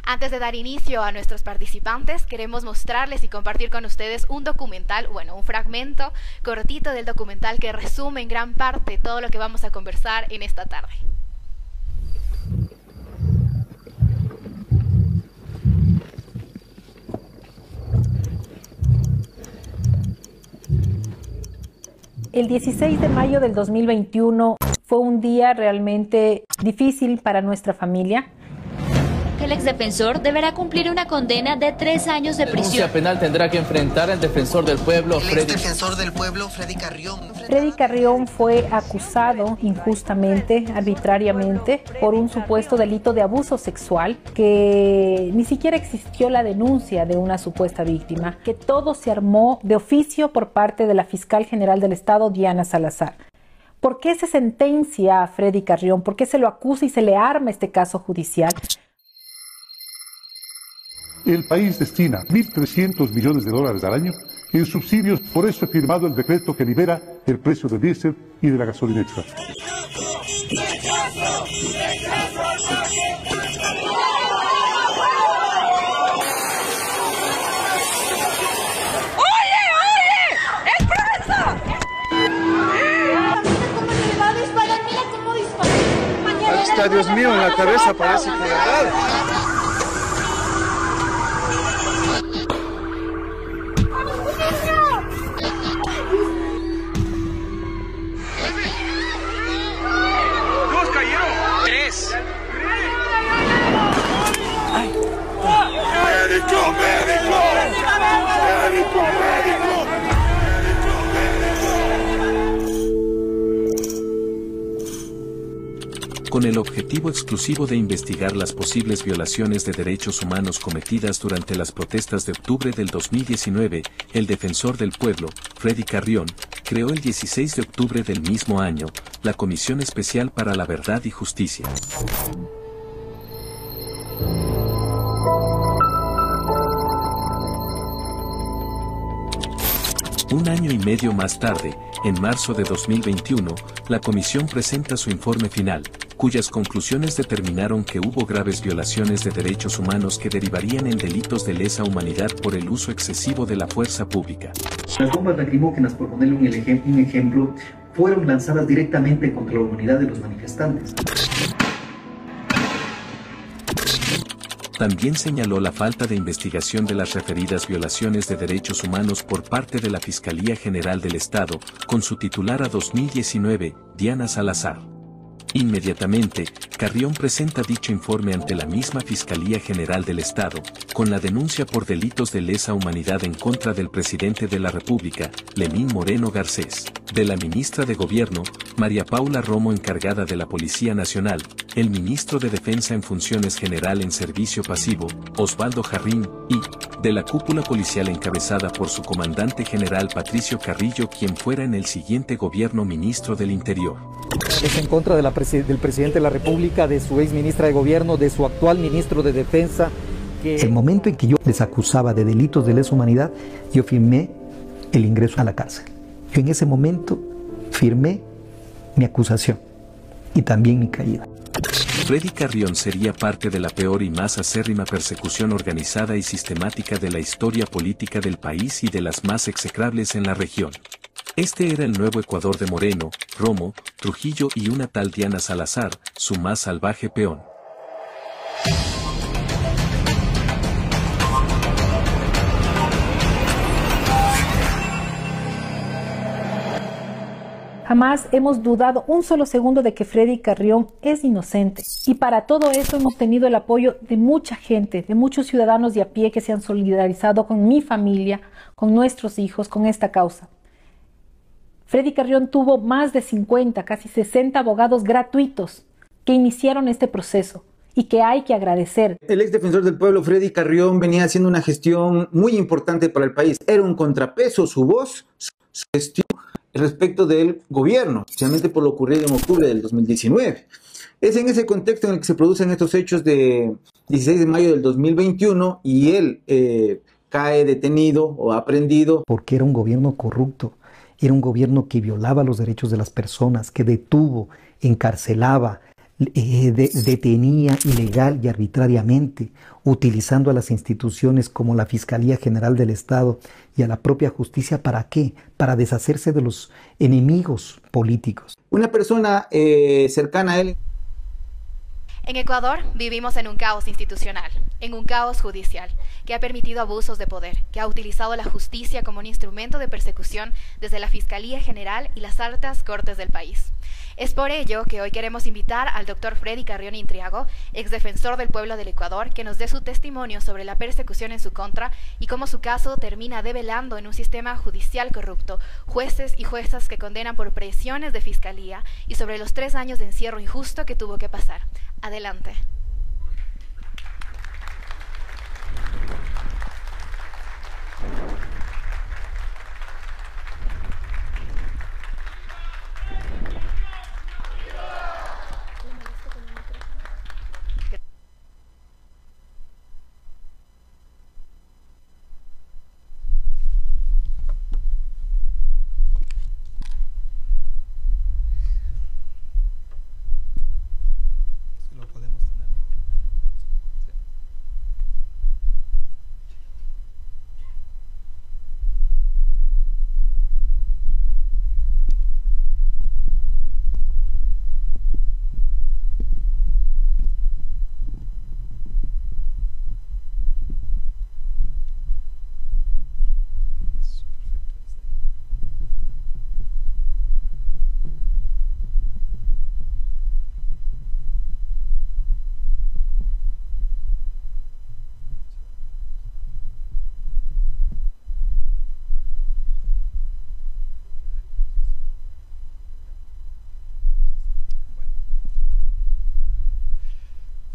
Antes de dar inicio a nuestros participantes, queremos mostrarles y compartir con ustedes un documental, un fragmento cortito del documental que resume en gran parte todo lo que vamos a conversar en esta tarde. El 16 de mayo del 2021 fue un día realmente difícil para nuestra familia. El exdefensor deberá cumplir una condena de 3 años de prisión. Denuncia penal tendrá que enfrentar al defensor del pueblo, Freddy Carrión. Freddy Carrión fue acusado injustamente, arbitrariamente, por un supuesto delito de abuso sexual, que ni siquiera existió la denuncia de una supuesta víctima, que todo se armó de oficio por parte de la fiscal general del Estado, Diana Salazar. ¿Por qué se sentencia a Freddy Carrión? ¿Por qué se lo acusa y se le arma este caso judicial? El país destina 1.300 millones de dólares al año en subsidios, por eso he firmado el decreto que libera el precio del diésel y de la gasolina extra. Está, Dios mío, en la cabeza parece que verdad. Con el objetivo exclusivo de investigar las posibles violaciones de derechos humanos cometidas durante las protestas de octubre del 2019, el defensor del pueblo, Freddy Carrión, creó el 16 de octubre del mismo año, la Comisión Especial para la Verdad y Justicia. Un año y medio más tarde, en marzo de 2021, la comisión presenta su informe final, cuyas conclusiones determinaron que hubo graves violaciones de derechos humanos que derivarían en delitos de lesa humanidad por el uso excesivo de la fuerza pública. Las bombas lacrimógenas, por ponerle un ejemplo, fueron lanzadas directamente contra la humanidad de los manifestantes. También señaló la falta de investigación de las referidas violaciones de derechos humanos por parte de la Fiscalía General del Estado, con su titular a 2019, Diana Salazar. Inmediatamente, Carrión presenta dicho informe ante la misma Fiscalía General del Estado, con la denuncia por delitos de lesa humanidad en contra del presidente de la República, Lenín Moreno Garcés, de la ministra de Gobierno, María Paula Romo, encargada de la Policía Nacional, el ministro de Defensa en funciones general en servicio pasivo, Osvaldo Jarrín, y de la cúpula policial encabezada por su comandante general Patricio Carrillo, quien fuera en el siguiente gobierno ministro del Interior. Es en contra de del presidente de la República, de su ex ministra de Gobierno, de su actual ministro de Defensa. El momento en que yo les acusaba de delitos de lesa humanidad, yo firmé el ingreso a la cárcel. Yo en ese momento firmé mi acusación y también mi caída. Freddy Carrión sería parte de la peor y más acérrima persecución organizada y sistemática de la historia política del país y de las más execrables en la región. Este era el nuevo Ecuador de Moreno, Romo, Trujillo y una tal Diana Salazar, su más salvaje peón. Jamás hemos dudado un solo segundo de que Freddy Carrión es inocente. Y para todo eso hemos tenido el apoyo de mucha gente, de muchos ciudadanos de a pie que se han solidarizado con mi familia, con nuestros hijos, con esta causa. Freddy Carrión tuvo más de 50, casi 60 abogados gratuitos que iniciaron este proceso y que hay que agradecer. El ex defensor del pueblo, Freddy Carrión, venía haciendo una gestión muy importante para el país. Era un contrapeso, su voz, su gestión respecto del gobierno, especialmente por lo ocurrido en octubre del 2019. Es en ese contexto en el que se producen estos hechos de 16 de mayo del 2021 y él cae detenido o aprendido. Porque era un gobierno corrupto. Era un gobierno que violaba los derechos de las personas, que detuvo, encarcelaba, detenía ilegal y arbitrariamente, utilizando a las instituciones como la Fiscalía General del Estado y a la propia justicia. ¿Para qué? Para deshacerse de los enemigos políticos. Una persona cercana a él. En Ecuador vivimos en un caos institucional, en un caos judicial, que ha permitido abusos de poder, que ha utilizado la justicia como un instrumento de persecución desde la Fiscalía General y las altas cortes del país. Es por ello que hoy queremos invitar al doctor Freddy Carrión Intriago, exdefensor del pueblo del Ecuador, que nos dé su testimonio sobre la persecución en su contra y cómo su caso termina develando en un sistema judicial corrupto, jueces y juezas que condenan por presiones de fiscalía y sobre los 3 años de encierro injusto que tuvo que pasar. Adelante.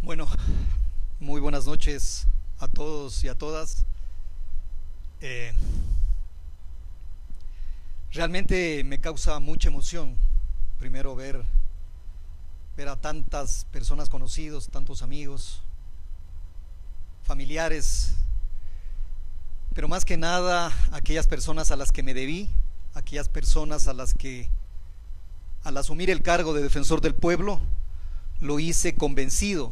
Bueno, muy buenas noches a todos y a todas. Realmente me causa mucha emoción, primero ver a tantas personas conocidos, tantos amigos, familiares, pero más que nada aquellas personas a las que me debí, aquellas personas a las que al asumir el cargo de defensor del pueblo lo hice convencido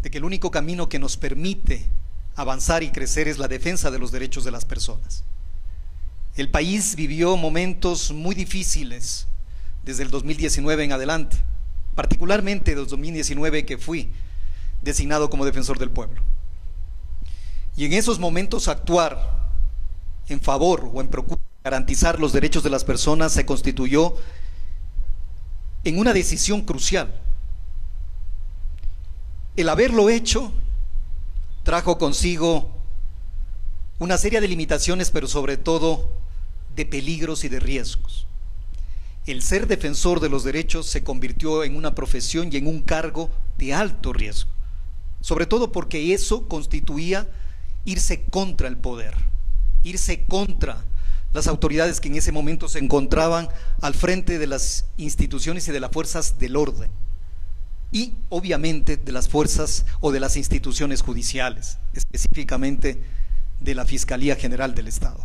de que el único camino que nos permite avanzar y crecer es la defensa de los derechos de las personas. El país vivió momentos muy difíciles desde el 2019 en adelante, particularmente desde el 2019 que fui designado como defensor del pueblo. Y en esos momentos actuar en favor o en procurar garantizar los derechos de las personas se constituyó en una decisión crucial. El haberlo hecho trajo consigo una serie de limitaciones, pero sobre todo de peligros y de riesgos. El ser defensor de los derechos se convirtió en una profesión y en un cargo de alto riesgo, sobre todo porque eso constituía irse contra el poder, irse contra las autoridades que en ese momento se encontraban al frente de las instituciones y de las fuerzas del orden, y obviamente de las fuerzas o de las instituciones judiciales, específicamente de la Fiscalía General del Estado.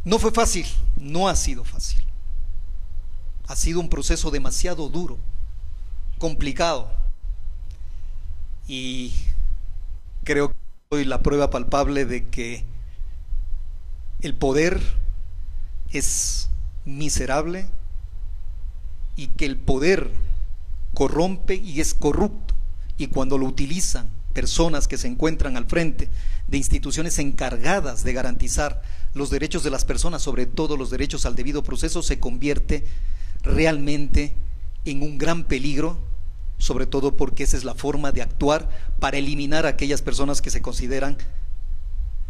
No fue fácil, no ha sido fácil. Ha sido un proceso demasiado duro, complicado, y creo que soy la prueba palpable de que el poder es miserable y que el poder corrompe y es corrupto, y cuando lo utilizan personas que se encuentran al frente de instituciones encargadas de garantizar los derechos de las personas, sobre todo los derechos al debido proceso, se convierte realmente en un gran peligro, sobre todo porque esa es la forma de actuar para eliminar a aquellas personas que se consideran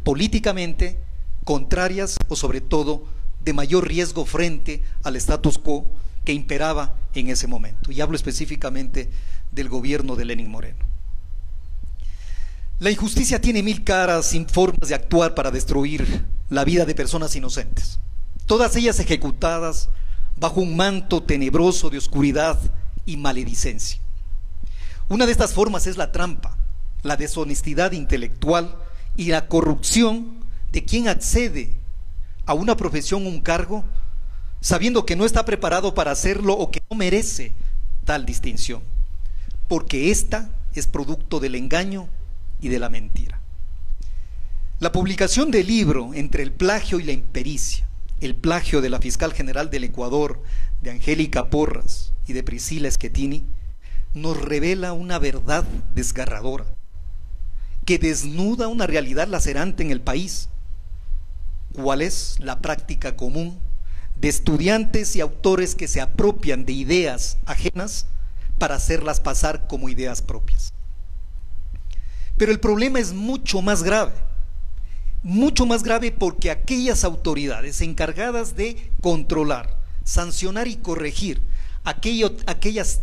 políticamente contrarias o sobre todo de mayor riesgo frente al status quo que imperaba en ese momento. Y hablo específicamente del gobierno de Lenín Moreno. La injusticia tiene 1000 caras y formas de actuar para destruir la vida de personas inocentes, todas ellas ejecutadas bajo un manto tenebroso de oscuridad y maledicencia. Una de estas formas es la trampa, la deshonestidad intelectual y la corrupción de quien accede a una profesión o un cargo sabiendo que no está preparado para hacerlo o que no merece tal distinción, porque esta es producto del engaño y de la mentira. La publicación del libro Entre el plagio y la impericia, el plagio de la fiscal general del Ecuador, de Angélica Porras y de Priscila Schettini, nos revela una verdad desgarradora, que desnuda una realidad lacerante en el país. ¿Cuál es la práctica común de estudiantes y autores que se apropian de ideas ajenas para hacerlas pasar como ideas propias? Pero el problema es mucho más grave porque aquellas autoridades encargadas de controlar, sancionar y corregir aquellas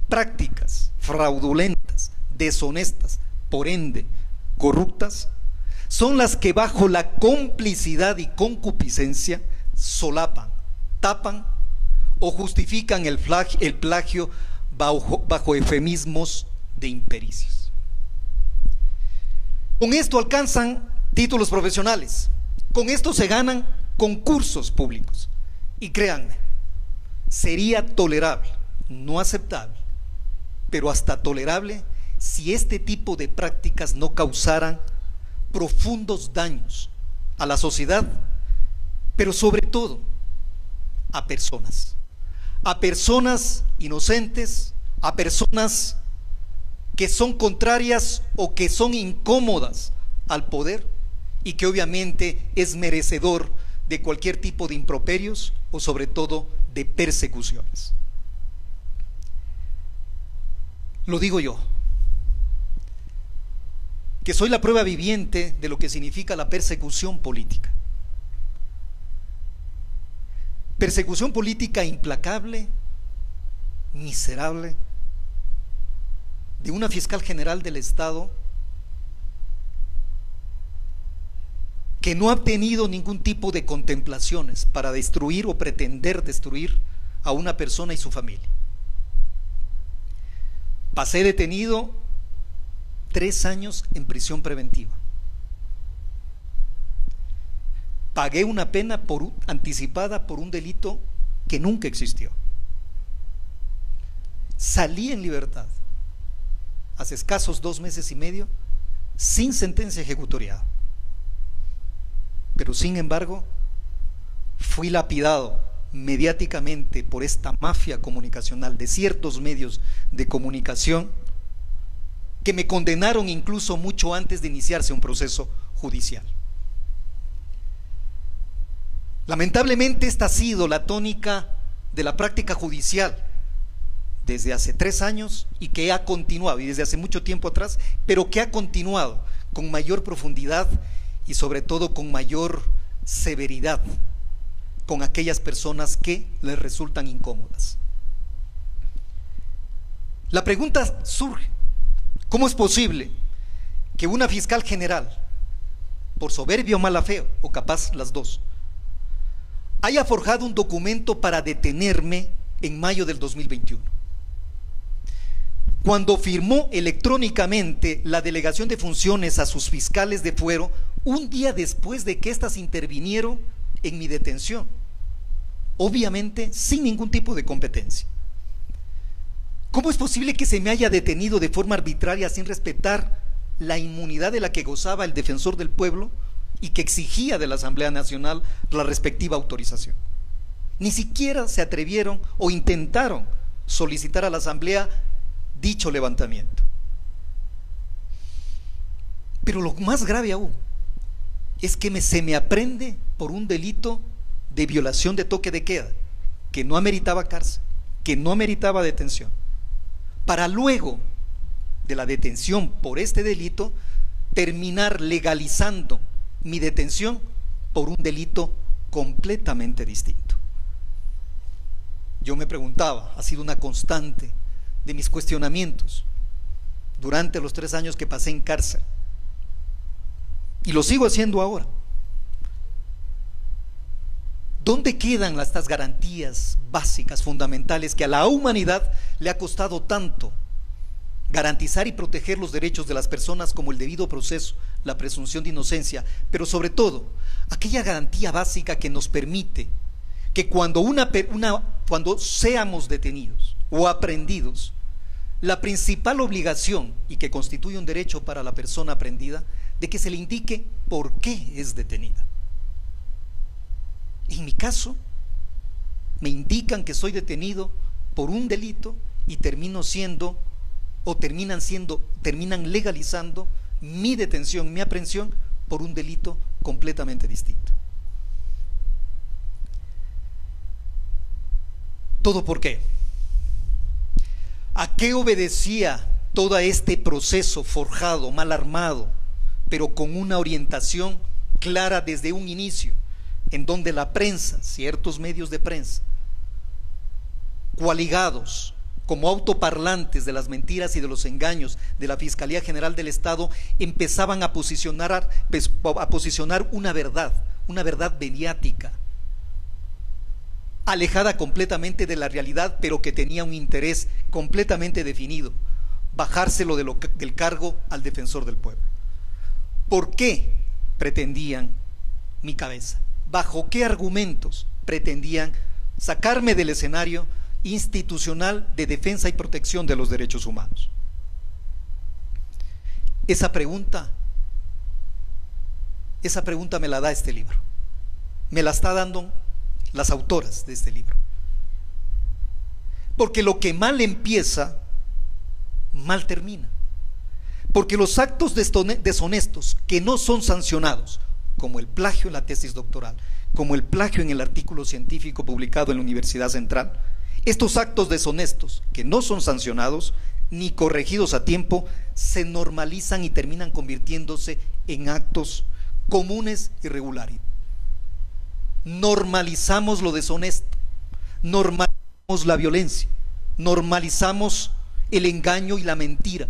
prácticas fraudulentas, deshonestas, por ende corruptas, son las que bajo la complicidad y concupiscencia solapan, tapan o justifican el plagio bajo eufemismos de impericias. Con esto alcanzan títulos profesionales, con esto se ganan concursos públicos, y créanme, sería tolerable, no aceptable, pero hasta tolerable si este tipo de prácticas no causaran profundos daños a la sociedad, pero sobre todo a personas inocentes, a personas que son contrarias o que son incómodas al poder y que obviamente es merecedor de cualquier tipo de improperios o sobre todo de persecuciones. Lo digo yo, que soy la prueba viviente de lo que significa la persecución política. Persecución política implacable, miserable, de una fiscal general del Estado que no ha tenido ningún tipo de contemplaciones para destruir o pretender destruir a una persona y su familia. Pasé detenido 3 años en prisión preventiva. Pagué una pena anticipada por un delito que nunca existió. Salí en libertad hace escasos 2 meses y medio sin sentencia ejecutoriada. Pero sin embargo, fui lapidado mediáticamente por esta mafia comunicacional de ciertos medios de comunicación que me condenaron incluso mucho antes de iniciarse un proceso judicial. Lamentablemente esta ha sido la tónica de la práctica judicial desde hace 3 años y que ha continuado, y desde hace mucho tiempo atrás, pero que ha continuado con mayor profundidad y sobre todo con mayor severidad con aquellas personas que les resultan incómodas. La pregunta surge: ¿cómo es posible que una fiscal general, por soberbia o mala fe, o capaz las dos, haya forjado un documento para detenerme en mayo del 2021? Cuando firmó electrónicamente la delegación de funciones a sus fiscales de fuero, un día después de que éstas intervinieron en mi detención, obviamente sin ningún tipo de competencia. ¿Cómo es posible que se me haya detenido de forma arbitraria sin respetar la inmunidad de la que gozaba el defensor del pueblo y que exigía de la Asamblea Nacional la respectiva autorización? Ni siquiera se atrevieron o intentaron solicitar a la Asamblea dicho levantamiento. Pero lo más grave aún es que se me aprehende por un delito de violación de toque de queda, que no ameritaba cárcel, que no ameritaba detención, para luego de la detención por este delito terminar legalizando mi detención por un delito completamente distinto. Yo me preguntaba, ha sido una constante de mis cuestionamientos durante los 3 años que pasé en cárcel, y lo sigo haciendo ahora: ¿dónde quedan estas garantías básicas, fundamentales, que a la humanidad le ha costado tanto garantizar y proteger los derechos de las personas, como el debido proceso, la presunción de inocencia, pero sobre todo aquella garantía básica que nos permite que cuando seamos detenidos o aprehendidos, la principal obligación, y que constituye un derecho para la persona aprehendida, de que se le indique por qué es detenida. En mi caso, me indican que soy detenido por un delito y terminan legalizando mi detención, mi aprehensión por un delito completamente distinto. ¿Todo por qué? ¿A qué obedecía todo este proceso forjado, mal armado, pero con una orientación clara desde un inicio, en donde la prensa, ciertos medios de prensa, coaligados como autoparlantes de las mentiras y de los engaños de la Fiscalía General del Estado, empezaban a posicionar una verdad mediática, alejada completamente de la realidad, pero que tenía un interés completamente definido: bajárselo del cargo al defensor del pueblo. ¿Por qué pretendían mi cabeza? ¿Bajo qué argumentos pretendían sacarme del escenario institucional de defensa y protección de los derechos humanos? Esa pregunta me la da este libro, me la está dando las autoras de este libro, porque lo que mal empieza, mal termina, porque los actos deshonestos que no son sancionados, como el plagio en la tesis doctoral, como el plagio en el artículo científico publicado en la Universidad Central, estos actos deshonestos que no son sancionados ni corregidos a tiempo, se normalizan y terminan convirtiéndose en actos comunes y regulares. Normalizamos lo deshonesto, normalizamos la violencia, normalizamos el engaño y la mentira,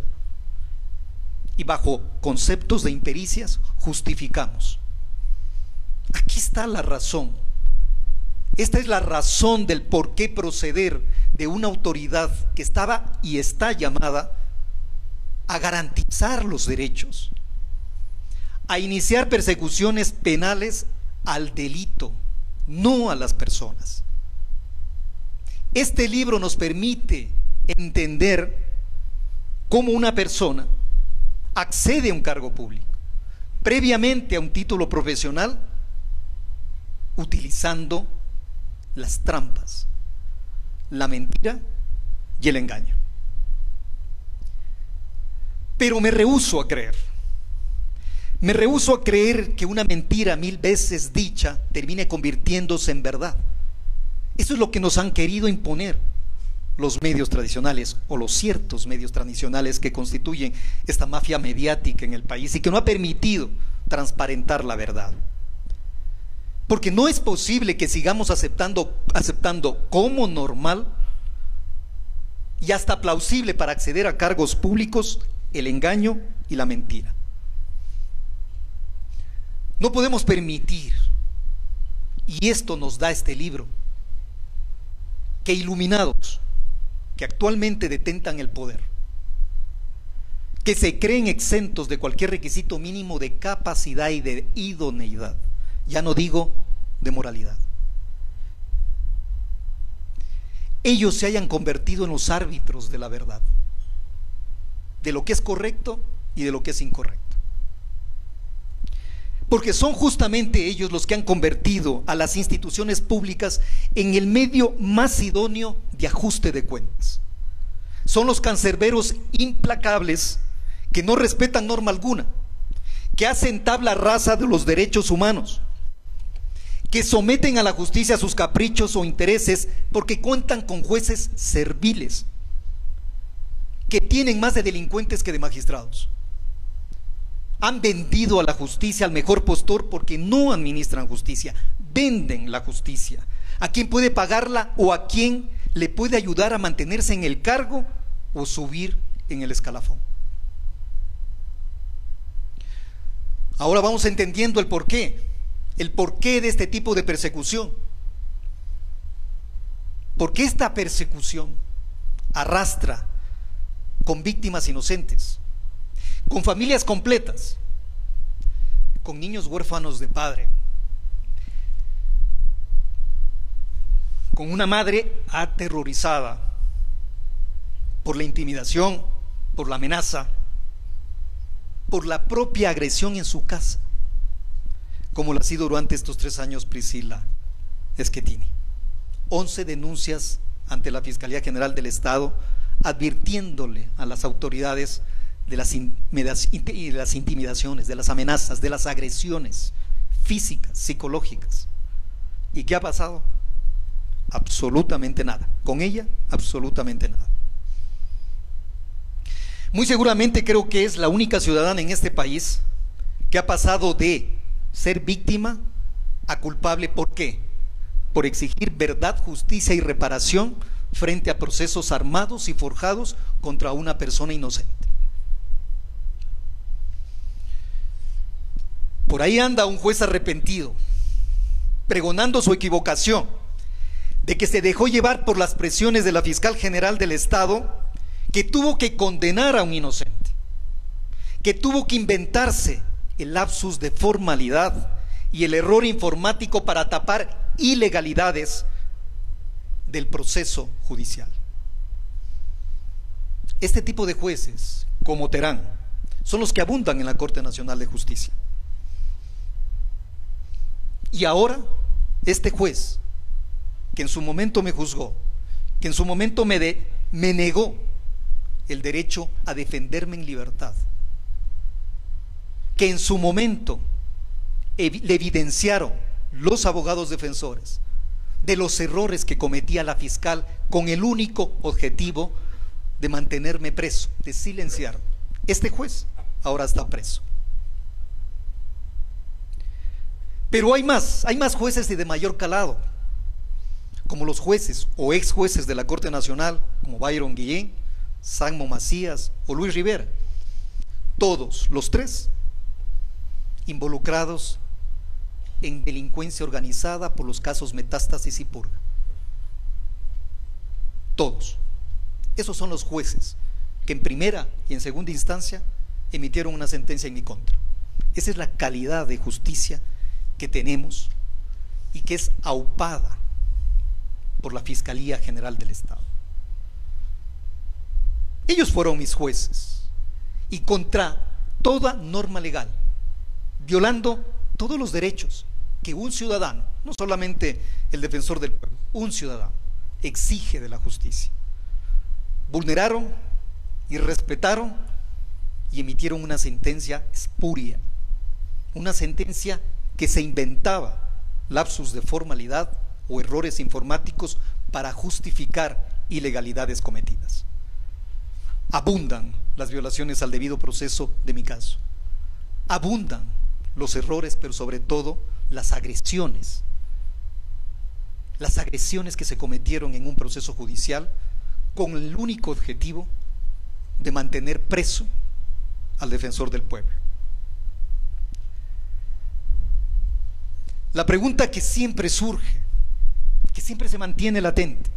y bajo conceptos de impericias justificamos. Aquí está la razón. Esta es la razón del por qué proceder de una autoridad que estaba y está llamada a garantizar los derechos, a iniciar persecuciones penales al delito, no a las personas. Este libro nos permite entender cómo una persona accede a un cargo público, previamente a un título profesional, utilizando las trampas, la mentira y el engaño. Pero me rehúso a creer que una mentira 1000 veces dicha termine convirtiéndose en verdad. Eso es lo que nos han querido imponer los medios tradicionales, o los ciertos medios tradicionales que constituyen esta mafia mediática en el país y que no ha permitido transparentar la verdad. Porque no es posible que sigamos aceptando como normal y hasta plausible para acceder a cargos públicos el engaño y la mentira. No podemos permitir, y esto nos da este libro, que iluminados que actualmente detentan el poder, que se creen exentos de cualquier requisito mínimo de capacidad y de idoneidad, ya no digo de moralidad, ellos se hayan convertido en los árbitros de la verdad, de lo que es correcto y de lo que es incorrecto. Porque son justamente ellos los que han convertido a las instituciones públicas en el medio más idóneo de ajuste de cuentas. Son los cancerberos implacables que no respetan norma alguna, que hacen tabla rasa de los derechos humanos, que someten a la justicia a sus caprichos o intereses porque cuentan con jueces serviles, que tienen más de delincuentes que de magistrados. Han vendido a la justicia al mejor postor porque no administran justicia, venden la justicia a quien puede pagarla o a quien le puede ayudar a mantenerse en el cargo o subir en el escalafón. Ahora vamos entendiendo el porqué de este tipo de persecución. Porque esta persecución arrastra con víctimas inocentes, con familias completas, con niños huérfanos de padre, con una madre aterrorizada por la intimidación, por la amenaza, por la propia agresión en su casa, como lo ha sido durante estos 3 años Priscila Schettini. 11 denuncias ante la Fiscalía General del Estado, advirtiéndole a las autoridades de las intimidaciones, de las amenazas, de las agresiones físicas, psicológicas. ¿Y qué ha pasado? Absolutamente nada. Con ella, absolutamente nada. Muy seguramente creo que es la única ciudadana en este país que ha pasado de ser víctima a culpable. ¿Por qué? Por exigir verdad, justicia y reparación frente a procesos armados y forjados contra una persona inocente. Por ahí anda un juez arrepentido, pregonando su equivocación, de que se dejó llevar por las presiones de la fiscal general del Estado, que tuvo que condenar a un inocente, que tuvo que inventarse el lapsus de formalidad y el error informático para tapar ilegalidades del proceso judicial. Este tipo de jueces, como Terán, son los que abundan en la Corte Nacional de Justicia. Y ahora, este juez, que en su momento me juzgó, que en su momento me negó el derecho a defenderme en libertad, que en su momento le evidenciaron los abogados defensores de los errores que cometía la fiscal con el único objetivo de mantenerme preso, de silenciarme. Este juez ahora está preso. Pero hay más jueces y de mayor calado, como los jueces o ex jueces de la Corte Nacional, como Byron Guillén, Sanmo Macías o Luis Rivera, todos los 3 involucrados en delincuencia organizada por los casos Metástasis y Purga. Todos. Esos son los jueces que en primera y en segunda instancia emitieron una sentencia en mi contra. Esa es la calidad de justicia que tenemos y que es aupada por la Fiscalía General del Estado. Ellos fueron mis jueces y contra toda norma legal, violando todos los derechos que un ciudadano, no solamente el defensor del pueblo, un ciudadano exige de la justicia, vulneraron, irrespetaron y emitieron una sentencia espuria, una sentencia que se inventaba lapsus de formalidad o errores informáticos para justificar ilegalidades cometidas. Abundan las violaciones al debido proceso de mi caso, abundan los errores, pero sobre todo las agresiones que se cometieron en un proceso judicial con el único objetivo de mantener preso al defensor del pueblo. La pregunta que siempre surge, que siempre se mantiene latente,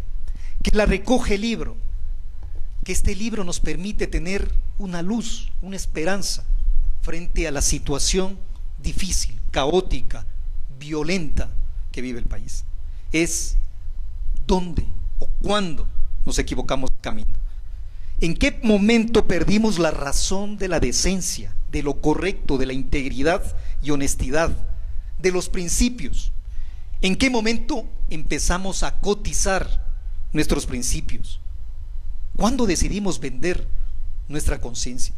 que la recoge el libro, que este libro nos permite tener una luz, una esperanza frente a la situación difícil, caótica, violenta que vive el país, es dónde o cuándo nos equivocamos de camino. ¿En qué momento perdimos la razón de la decencia, de lo correcto, de la integridad y honestidad, de los principios? ¿En qué momento empezamos a cotizar nuestros principios? ¿Cuándo decidimos vender nuestra conciencia?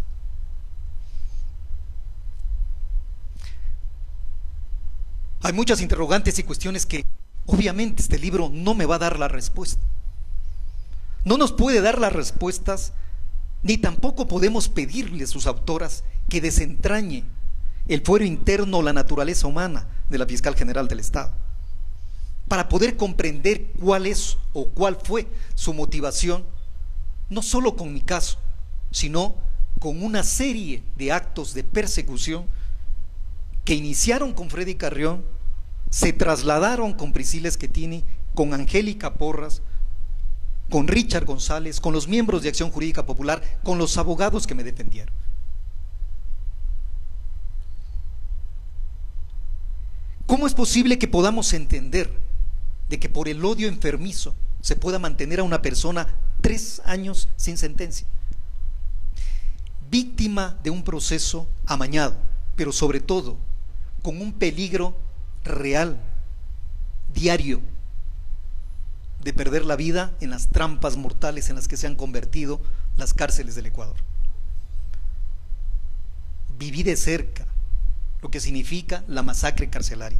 Hay muchas interrogantes y cuestiones que obviamente este libro no me va a dar la respuesta. No nos puede dar las respuestas, ni tampoco podemos pedirle a sus autoras que desentrañe el fuero interno o la naturaleza humana de la Fiscal General del Estado, para poder comprender cuál es o cuál fue su motivación, no solo con mi caso, sino con una serie de actos de persecución que iniciaron con Freddy Carrión, se trasladaron con Priscila Schettini, con Angélica Porras, con Richard González, con los miembros de Acción Jurídica Popular, con los abogados que me defendieron. ¿Cómo es posible que podamos entender de que por el odio enfermizo se pueda mantener a una persona 3 años sin sentencia, víctima de un proceso amañado, pero sobre todo con un peligro real, diario, de perder la vida en las trampas mortales en las que se han convertido las cárceles del Ecuador. Viví de cerca lo que significa la masacre carcelaria.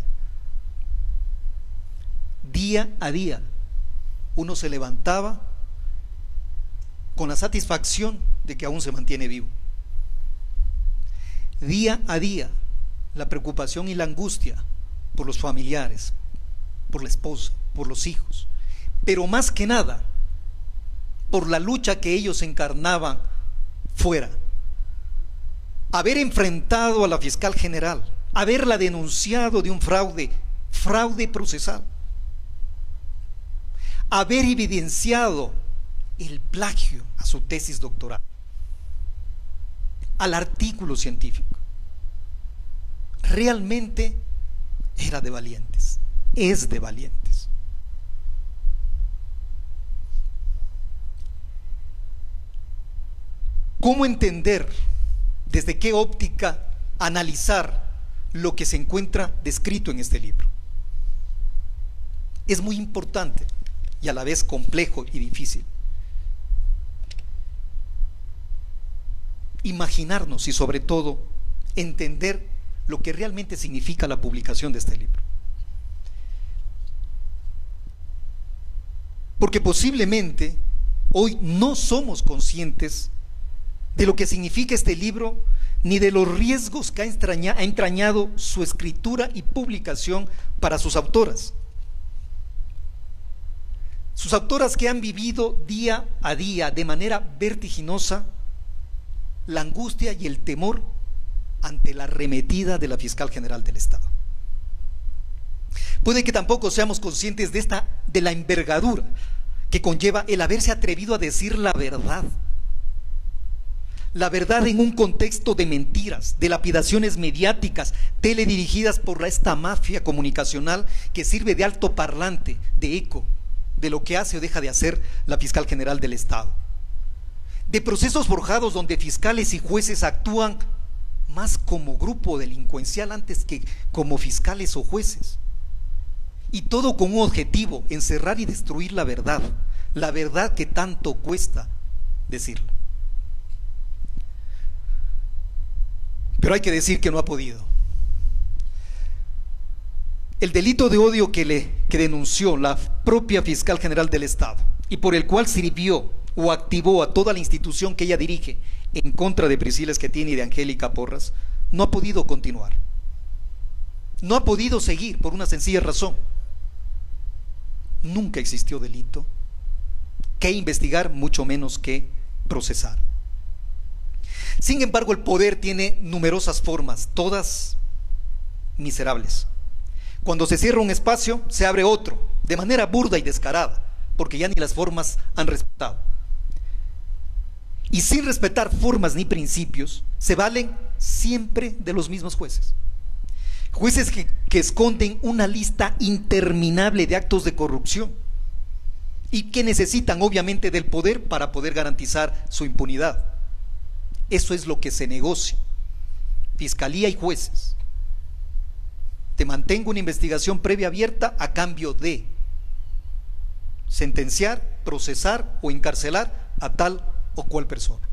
Día a día uno se levantaba con la satisfacción de que aún se mantiene vivo. Día a día la preocupación y la angustia por los familiares, por la esposa, por los hijos, pero más que nada por la lucha que ellos encarnaban fuera. Haber enfrentado a la fiscal general, haberla denunciado de un fraude procesal, haber evidenciado el plagio a su tesis doctoral, al artículo científico, realmente era de valientes, es de valientes. ¿Cómo entender, desde qué óptica analizar lo que se encuentra descrito en este libro? Es muy importante y a la vez complejo y difícil imaginarnos y sobre todo entender lo que realmente significa la publicación de este libro. Porque posiblemente hoy no somos conscientes de lo que significa este libro, ni de los riesgos que ha entrañado su escritura y publicación para sus autoras. Sus autoras que han vivido día a día de manera vertiginosa la angustia y el temor ante la arremetida de la fiscal general del Estado. Puede que tampoco seamos conscientes de la envergadura que conlleva el haberse atrevido a decir la verdad en un contexto de mentiras, de lapidaciones mediáticas, teledirigidas por esta mafia comunicacional que sirve de altoparlante, de eco, de lo que hace o deja de hacer la fiscal general del Estado. De procesos forjados donde fiscales y jueces actúan más como grupo delincuencial antes que como fiscales o jueces. Y todo con un objetivo: encerrar y destruir la verdad que tanto cuesta decirla. Pero hay que decir que no ha podido. El delito de odio que denunció la propia fiscal general del Estado y por el cual sirvió o activó a toda la institución que ella dirige en contra de Priscila Schettini y de Angélica Porras, no ha podido continuar. No ha podido seguir por una sencilla razón: nunca existió delito que investigar, mucho menos que procesar. Sin embargo, el poder tiene numerosas formas, todas miserables. Cuando se cierra un espacio, se abre otro, de manera burda y descarada, porque ya ni las formas han respetado. Y sin respetar formas ni principios, se valen siempre de los mismos jueces. Jueces que esconden una lista interminable de actos de corrupción y que necesitan obviamente del poder para poder garantizar su impunidad. Eso es lo que se negocia, fiscalía y jueces. Te mantengo una investigación previa abierta a cambio de sentenciar, procesar o encarcelar a tal o cual persona.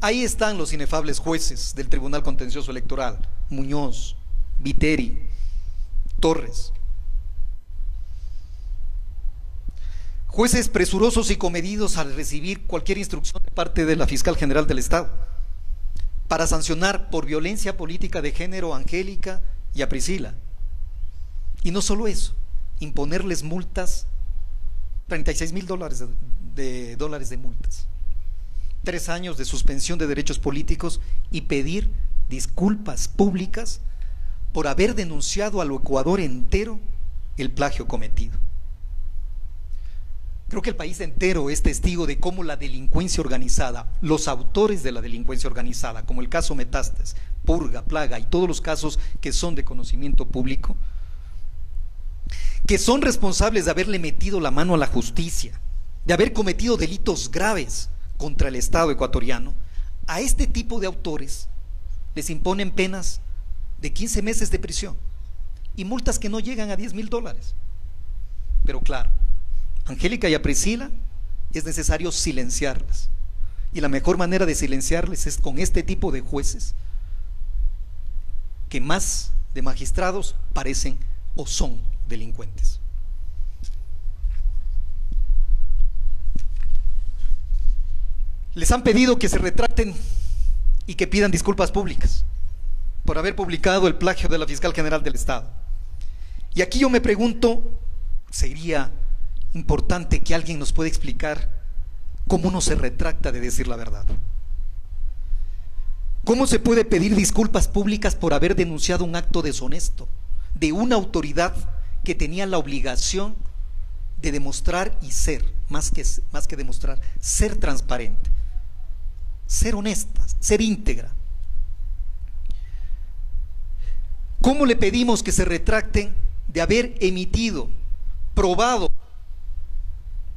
Ahí están los inefables jueces del Tribunal Contencioso Electoral: Muñoz, Viteri, Torres. Jueces presurosos y comedidos al recibir cualquier instrucción de parte de la fiscal general del Estado para sancionar por violencia política de género a Angélica y a Priscila. Y no solo eso, imponerles multas, $36,000 de multas, 3 años de suspensión de derechos políticos y pedir disculpas públicas por haber denunciado al Ecuador entero el plagio cometido. Creo que el país entero es testigo de cómo la delincuencia organizada, los autores de la delincuencia organizada, como el caso Metástasis, Purga, Plaga y todos los casos que son de conocimiento público, que son responsables de haberle metido la mano a la justicia, de haber cometido delitos graves contra el Estado ecuatoriano, a este tipo de autores les imponen penas de 15 meses de prisión y multas que no llegan a $10,000. Pero claro, a Angélica y a Priscila es necesario silenciarlas, y la mejor manera de silenciarles es con este tipo de jueces que más de magistrados parecen o son delincuentes. Les han pedido que se retracten y que pidan disculpas públicas por haber publicado el plagio de la fiscal general del Estado. Y aquí yo me pregunto, sería importante que alguien nos pueda explicar cómo uno se retracta de decir la verdad. ¿Cómo se puede pedir disculpas públicas por haber denunciado un acto deshonesto de una autoridad que tenía la obligación de demostrar y ser, más que demostrar, ser transparente, ser honesta, ser íntegra? ¿Cómo le pedimos que se retracten de haber emitido, probado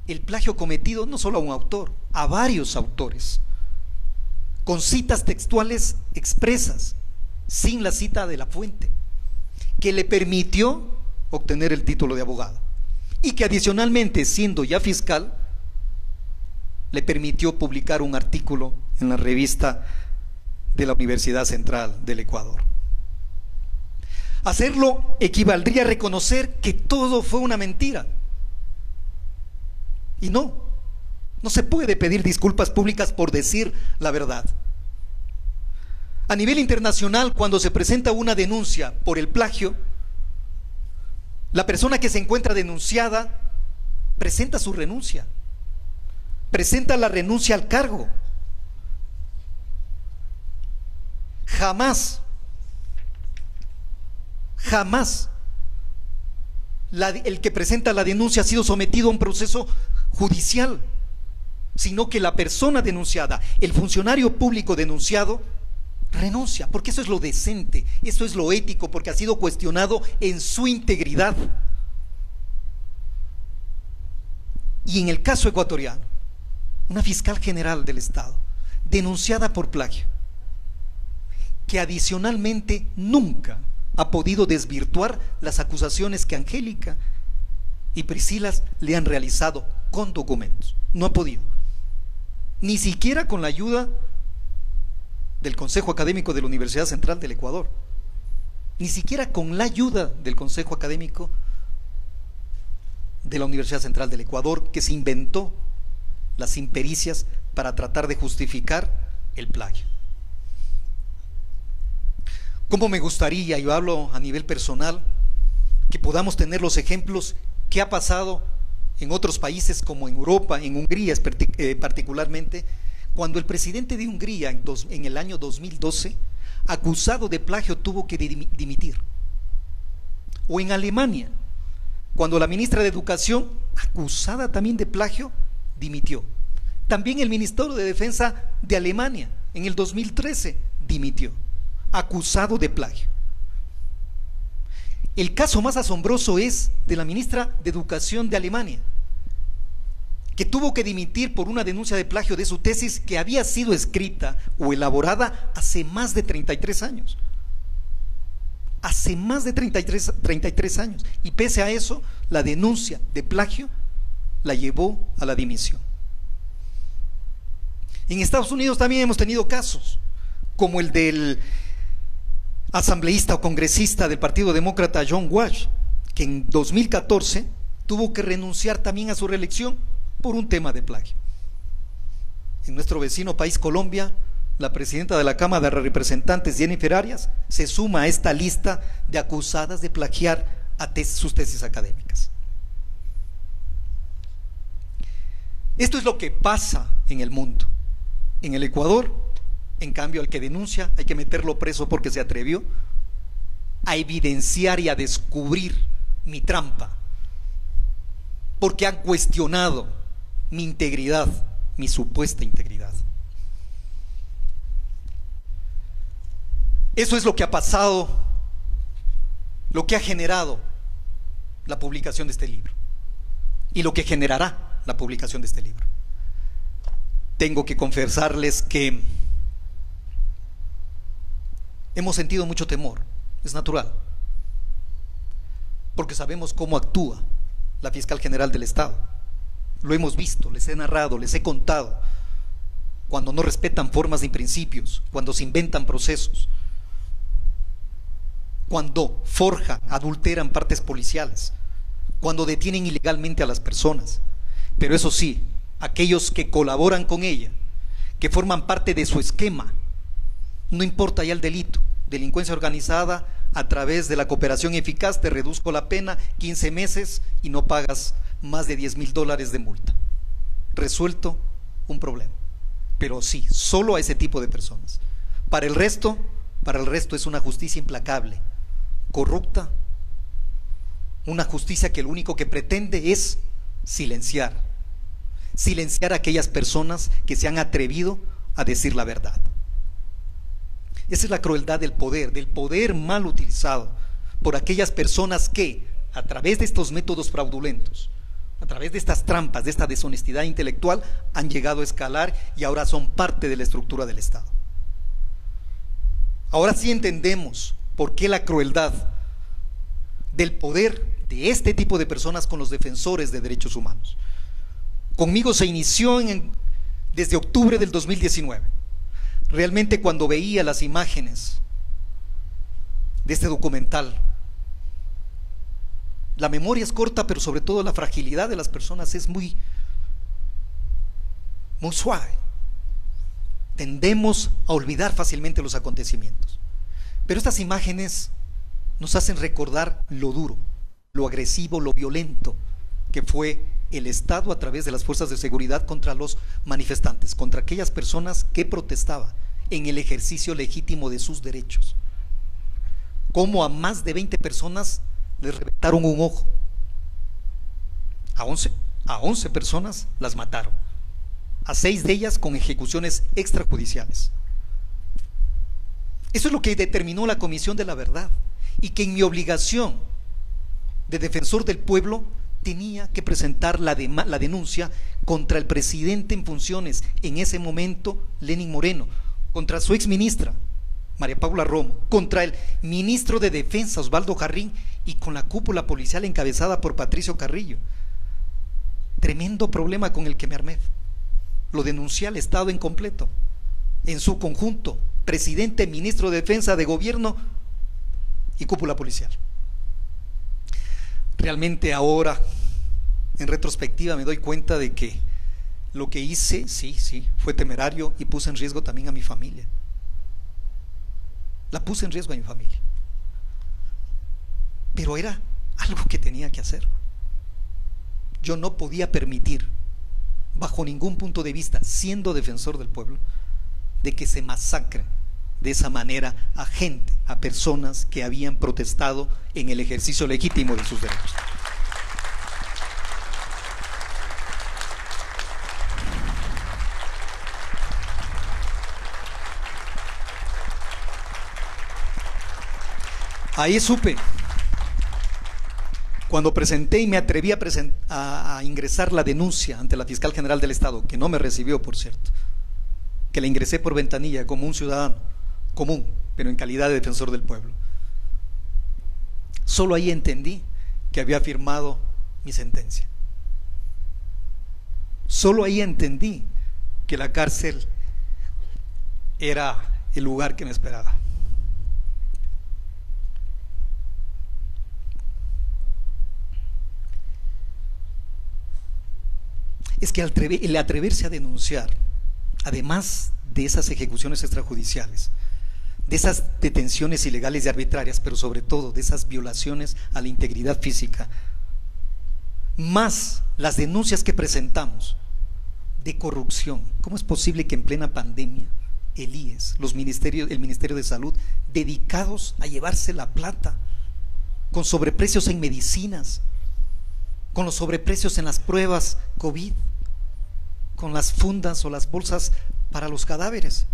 el plagio cometido no solo a un autor, a varios autores, con citas textuales expresas, sin la cita de la fuente, que le permitió obtener el título de abogado, y que adicionalmente, siendo ya fiscal, le permitió publicar un artículo en la revista de la Universidad Central del Ecuador? Hacerlo equivaldría a reconocer que todo fue una mentira. Y no se puede pedir disculpas públicas por decir la verdad. A nivel internacional, cuando se presenta una denuncia por el plagio, la persona que se encuentra denunciada presenta su renuncia, presenta la renuncia al cargo. Jamás el que presenta la denuncia ha sido sometido a un proceso judicial, sino que la persona denunciada, el funcionario público denunciado, renuncia, porque eso es lo decente, eso es lo ético, porque ha sido cuestionado en su integridad. Y en el caso ecuatoriano, una fiscal general del Estado denunciada por plagio, que adicionalmente nunca ha podido desvirtuar las acusaciones que Angélica y Priscila le han realizado con documentos. No ha podido, ni siquiera con la ayuda del Consejo Académico de la Universidad Central del Ecuador, ni siquiera con la ayuda del Consejo Académico de la Universidad Central del Ecuador, que se inventó las impericias para tratar de justificar el plagio. Cómo me gustaría, yo hablo a nivel personal, que podamos tener los ejemplos que ha pasado en otros países como en Europa, en Hungría particularmente, cuando el presidente de Hungría en el año 2012, acusado de plagio, tuvo que dimitir. O en Alemania, cuando la ministra de Educación, acusada también de plagio, dimitió. También el Ministerio de Defensa de Alemania, en el 2013, dimitió, acusado de plagio. El caso más asombroso es de la ministra de Educación de Alemania, que tuvo que dimitir por una denuncia de plagio de su tesis que había sido escrita o elaborada hace más de 33 años. Hace más de 33 años. Y pese a eso, la denuncia de plagio la llevó a la dimisión. En Estados Unidos también hemos tenido casos, como el del asambleísta o congresista del Partido Demócrata John Walsh, que en 2014 tuvo que renunciar también a su reelección por un tema de plagio. En nuestro vecino país, Colombia, la presidenta de la Cámara de Representantes, Jennifer Arias, se suma a esta lista de acusadas de plagiar sus tesis académicas. Esto es lo que pasa en el mundo. En el Ecuador, en cambio, al que denuncia hay que meterlo preso porque se atrevió a evidenciar y a descubrir mi trampa, porque han cuestionado mi integridad, mi supuesta integridad. Eso es lo que ha pasado, lo que ha generado la publicación de este libro y lo que generará la publicación de este libro. Tengo que confesarles que hemos sentido mucho temor, es natural, porque sabemos cómo actúa la fiscal general del Estado. Lo hemos visto, les he narrado, les he contado, cuando no respetan formas ni principios, cuando se inventan procesos, cuando forjan, adulteran partes policiales, cuando detienen ilegalmente a las personas. Pero eso sí, aquellos que colaboran con ella, que forman parte de su esquema, no importa ya el delito, delincuencia organizada, a través de la cooperación eficaz te reduzco la pena 15 meses y no pagas más de $10,000 de multa. Resuelto un problema. Pero sí, solo a ese tipo de personas. Para el resto es una justicia implacable, corrupta, una justicia que lo único que pretende es silenciar a aquellas personas que se han atrevido a decir la verdad. Esa es la crueldad del poder mal utilizado por aquellas personas que, a través de estos métodos fraudulentos, a través de estas trampas, de esta deshonestidad intelectual, han llegado a escalar y ahora son parte de la estructura del Estado. Ahora sí entendemos por qué la crueldad del poder de este tipo de personas con los defensores de derechos humanos. Conmigo se inició desde octubre del 2019. Realmente cuando veía las imágenes de este documental, la memoria es corta, pero sobre todo la fragilidad de las personas es muy suave. Tendemos a olvidar fácilmente los acontecimientos. Pero estas imágenes nos hacen recordar lo duro, lo agresivo, lo violento que fue el Estado a través de las fuerzas de seguridad contra los manifestantes, contra aquellas personas que protestaban en el ejercicio legítimo de sus derechos. Cómo a más de 20 personas les reventaron un ojo, a 11 personas las mataron, a 6 de ellas con ejecuciones extrajudiciales. Eso es lo que determinó la Comisión de la Verdad, y que en mi obligación de defensor del pueblo tenía que presentar la denuncia contra el presidente en funciones en ese momento, Lenín Moreno, contra su exministra María Paula Romo, contra el ministro de Defensa Osvaldo Jarrín y con la cúpula policial encabezada por Patricio Carrillo. Tremendo problema con el que me armé. Lo denuncié al Estado en completo, en su conjunto, presidente, ministro de Defensa, de Gobierno y cúpula policial. Realmente ahora, en retrospectiva, me doy cuenta de que lo que hice, sí, fue temerario y puse en riesgo también a mi familia. La puse en riesgo a mi familia. Pero era algo que tenía que hacer. Yo no podía permitir, bajo ningún punto de vista, siendo defensor del pueblo, de que se masacre de esa manera a gente, a personas que habían protestado en el ejercicio legítimo de sus derechos. Ahí supe, cuando presenté y me atreví a ingresar la denuncia ante la fiscal general del Estado, que no me recibió, por cierto, que la ingresé por ventanilla como un ciudadano común, pero en calidad de defensor del pueblo. Solo ahí entendí que había firmado mi sentencia. Solo ahí entendí que la cárcel era el lugar que me esperaba. Es que el atreverse a denunciar, además de esas ejecuciones extrajudiciales, de esas detenciones ilegales y arbitrarias, pero sobre todo de esas violaciones a la integridad física, más las denuncias que presentamos de corrupción. ¿Cómo es posible que en plena pandemia el IES, el Ministerio de Salud, dedicados a llevarse la plata, con sobreprecios en medicinas, con los sobreprecios en las pruebas COVID, con las fundas o las bolsas para los cadáveres,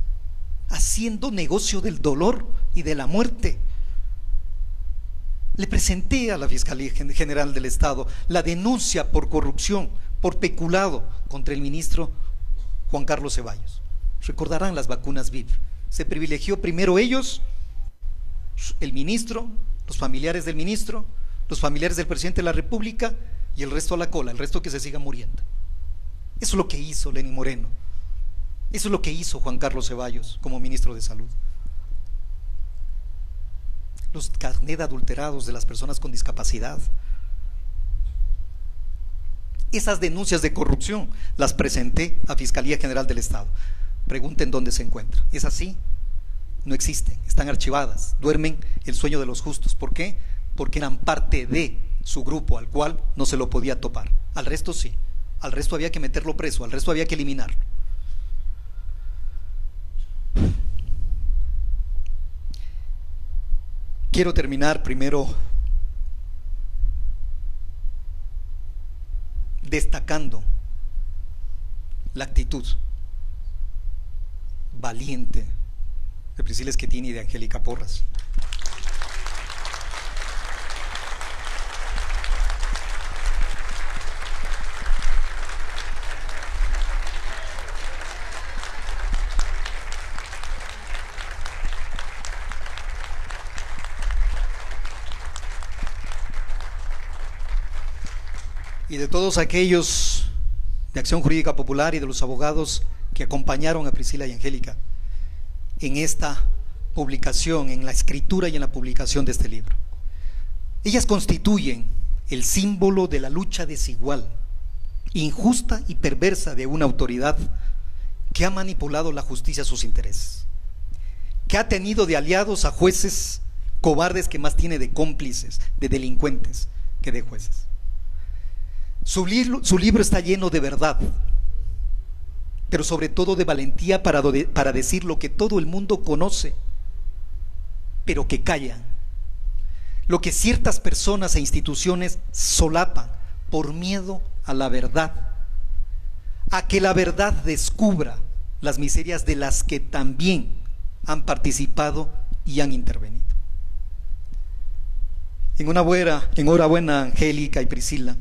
haciendo negocio del dolor y de la muerte, Le presenté a la Fiscalía General del Estado la denuncia por corrupción, por peculado contra el ministro Juan Carlos Ceballos. Recordarán las vacunas VIP. Se privilegió primero ellos, el ministro, los familiares del ministro, los familiares del presidente de la República y el resto a la cola, el resto que se siga muriendo. Eso es lo que hizo Lenín Moreno. Eso es lo que hizo Juan Carlos Ceballos como ministro de Salud. Los carnet adulterados de las personas con discapacidad. Esas denuncias de corrupción las presenté a Fiscalía General del Estado. Pregunten dónde se encuentran. ¿Es así? No existen, están archivadas, duermen el sueño de los justos. ¿Por qué? Porque eran parte de su grupo al cual no se lo podía topar. Al resto sí, al resto había que meterlo preso, al resto había que eliminarlo. Quiero terminar primero destacando la actitud valiente de Priscila Schettini y de Angélica Porras. Y de todos aquellos de Acción Jurídica Popular y de los abogados que acompañaron a Priscila y Angélica en esta publicación, en la escritura y en la publicación de este libro. Ellas constituyen el símbolo de la lucha desigual, injusta y perversa de una autoridad que ha manipulado la justicia a sus intereses, que ha tenido de aliados a jueces cobardes que más tiene de cómplices, de delincuentes que de jueces. Su libro está lleno de verdad, pero sobre todo de valentía para decir lo que todo el mundo conoce, pero que callan, lo que ciertas personas e instituciones solapan por miedo a la verdad, a que la verdad descubra las miserias de las que también han participado y han intervenido. Enhorabuena, Angélica y Priscila,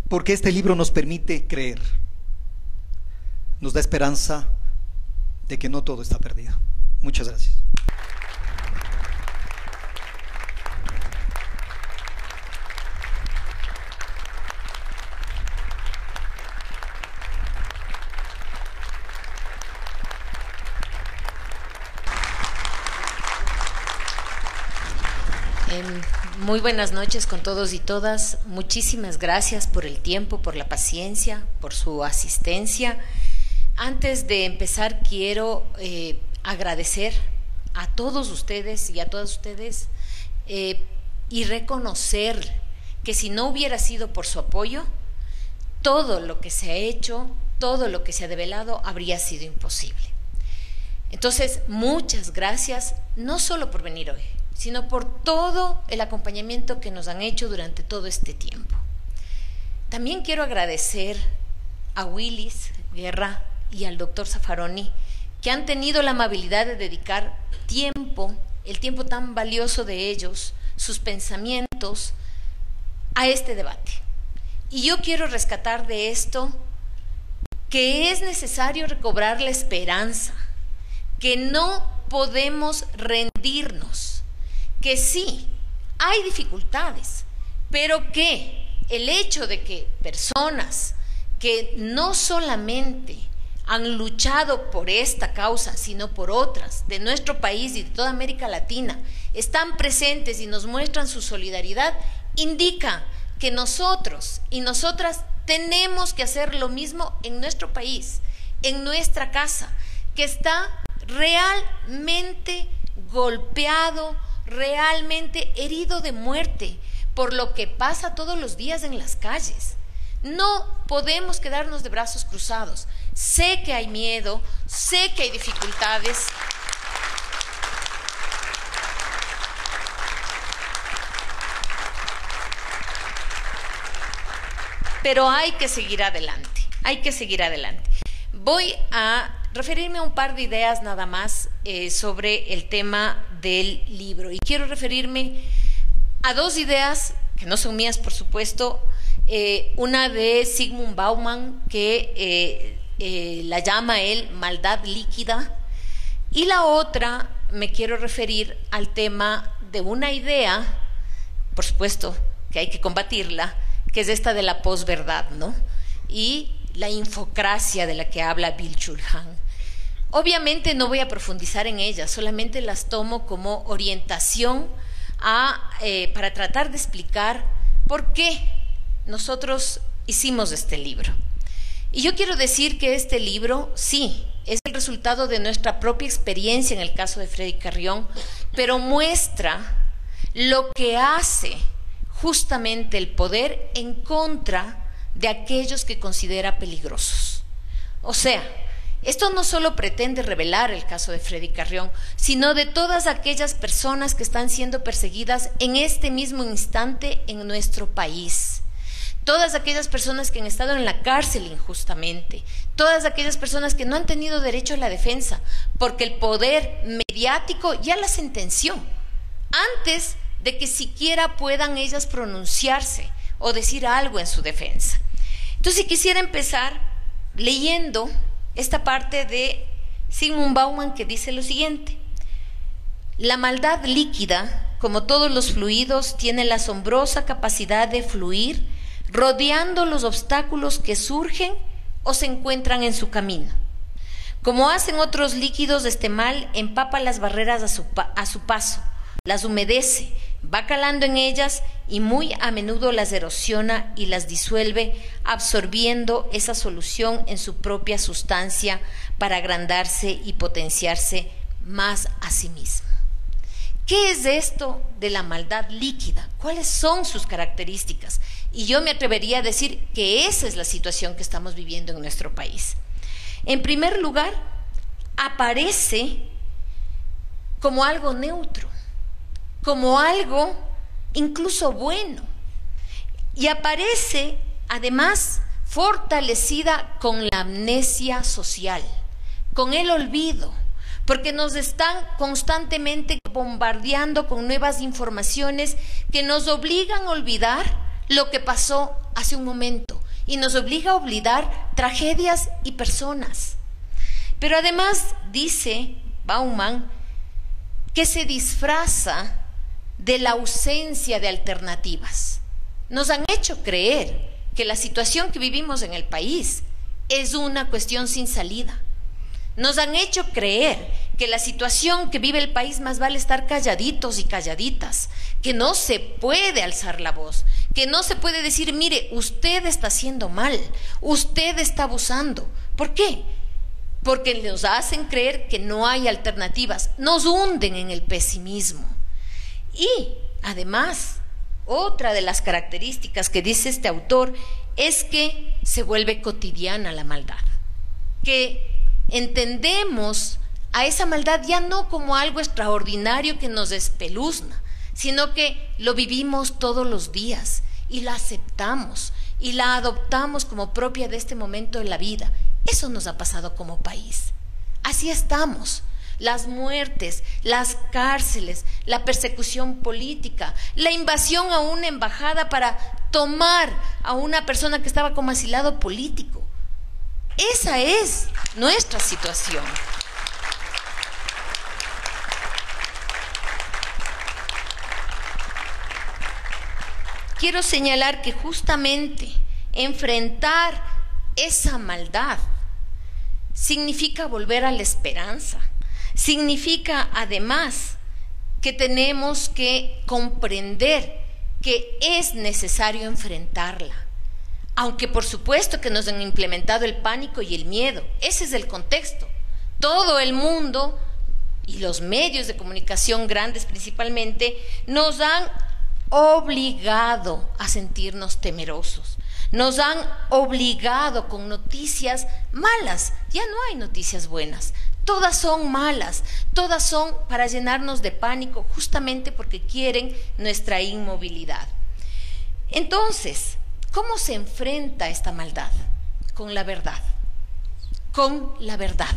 porque este libro nos permite creer, nos da esperanza de que no todo está perdido. Muchas gracias. Muy buenas noches con todos y todas. Muchísimas gracias por el tiempo, por la paciencia, por su asistencia. Antes de empezar quiero agradecer a todos ustedes y a todas ustedes y reconocer que si no hubiera sido por su apoyo, todo lo que se ha hecho, todo lo que se ha develado habría sido imposible. Entonces, muchas gracias, no solo por venir hoy, sino por todo el acompañamiento que nos han hecho durante todo este tiempo. También quiero agradecer a Willis Guerra y al doctor Zaffaroni, que han tenido la amabilidad de dedicar tiempo, el tiempo tan valioso de ellos, sus pensamientos, a este debate. Y yo quiero rescatar de esto que es necesario recobrar la esperanza, que no podemos rendirnos, que sí, hay dificultades, pero que el hecho de que personas que no solamente han luchado por esta causa, sino por otras de nuestro país y de toda América Latina, están presentes y nos muestran su solidaridad, indica que nosotros y nosotras tenemos que hacer lo mismo en nuestro país, en nuestra casa, que está realmente golpeado, realmente herido de muerte por lo que pasa todos los días en las calles. No podemos quedarnos de brazos cruzados. Sé que hay miedo, sé que hay dificultades, pero hay que seguir adelante, hay que seguir adelante. Voy a referirme a un par de ideas nada más sobre el tema del libro, y quiero referirme a dos ideas que no son mías, por supuesto, una de Zygmunt Bauman, que la llama él maldad líquida, y la otra me quiero referir al tema de una idea, por supuesto que hay que combatirla, que es esta de la posverdad, ¿no? Y la infocracia de la que habla Byung-Chul Han. Obviamente no voy a profundizar en ellas, solamente las tomo como orientación para tratar de explicar por qué nosotros hicimos este libro. Y yo quiero decir que este libro, sí, es el resultado de nuestra propia experiencia en el caso de Freddy Carrión, pero muestra lo que hace justamente el poder en contra de aquellos que considera peligrosos. O sea, esto no solo pretende revelar el caso de Freddy Carrión, sino de todas aquellas personas que están siendo perseguidas en este mismo instante en nuestro país. Todas aquellas personas que han estado en la cárcel injustamente, todas aquellas personas que no han tenido derecho a la defensa, porque el poder mediático ya las sentenció, antes de que siquiera puedan ellas pronunciarse o decir algo en su defensa. Entonces quisiera empezar leyendo esta parte de Zygmunt Bauman, que dice lo siguiente: la maldad líquida, como todos los fluidos, tiene la asombrosa capacidad de fluir rodeando los obstáculos que surgen o se encuentran en su camino. Como hacen otros líquidos, este mal empapa las barreras a su paso, las humedece, va calando en ellas y muy a menudo las erosiona y las disuelve, absorbiendo esa solución en su propia sustancia para agrandarse y potenciarse más a sí mismo. ¿Qué es esto de la maldad líquida? ¿Cuáles son sus características? Y yo me atrevería a decir que esa es la situación que estamos viviendo en nuestro país. En primer lugar, aparece como algo neutro, como algo incluso bueno, y aparece además fortalecida con la amnesia social, con el olvido, porque nos están constantemente bombardeando con nuevas informaciones que nos obligan a olvidar lo que pasó hace un momento y nos obliga a olvidar tragedias y personas. Pero además dice Bauman que se disfraza de la ausencia de alternativas. Nos han hecho creer que la situación que vivimos en el país es una cuestión sin salida. Nos han hecho creer que la situación que vive el país más vale estar calladitos y calladitas, que no se puede alzar la voz, que no se puede decir, mire, usted está haciendo mal, usted está abusando. ¿Por qué? Porque nos hacen creer que no hay alternativas, nos hunden en el pesimismo. Y además, otra de las características que dice este autor es que se vuelve cotidiana la maldad, que entendemos a esa maldad ya no como algo extraordinario que nos espeluzna, sino que lo vivimos todos los días y la aceptamos y la adoptamos como propia de este momento de la vida. Eso nos ha pasado como país. Así estamos. Las muertes, las cárceles, la persecución política, la invasión a una embajada para tomar a una persona que estaba como asilado político. Esa es nuestra situación. Quiero señalar que justamente enfrentar esa maldad significa volver a la esperanza. Significa además que tenemos que comprender que es necesario enfrentarla. Aunque por supuesto que nos han implementado el pánico y el miedo, ese es el contexto. Todo el mundo y los medios de comunicación grandes principalmente nos han obligado a sentirnos temerosos. Nos han obligado con noticias malas. Ya no hay noticias buenas. Todas son malas, todas son para llenarnos de pánico, justamente porque quieren nuestra inmovilidad. Entonces, ¿cómo se enfrenta esta maldad? Con la verdad. Con la verdad.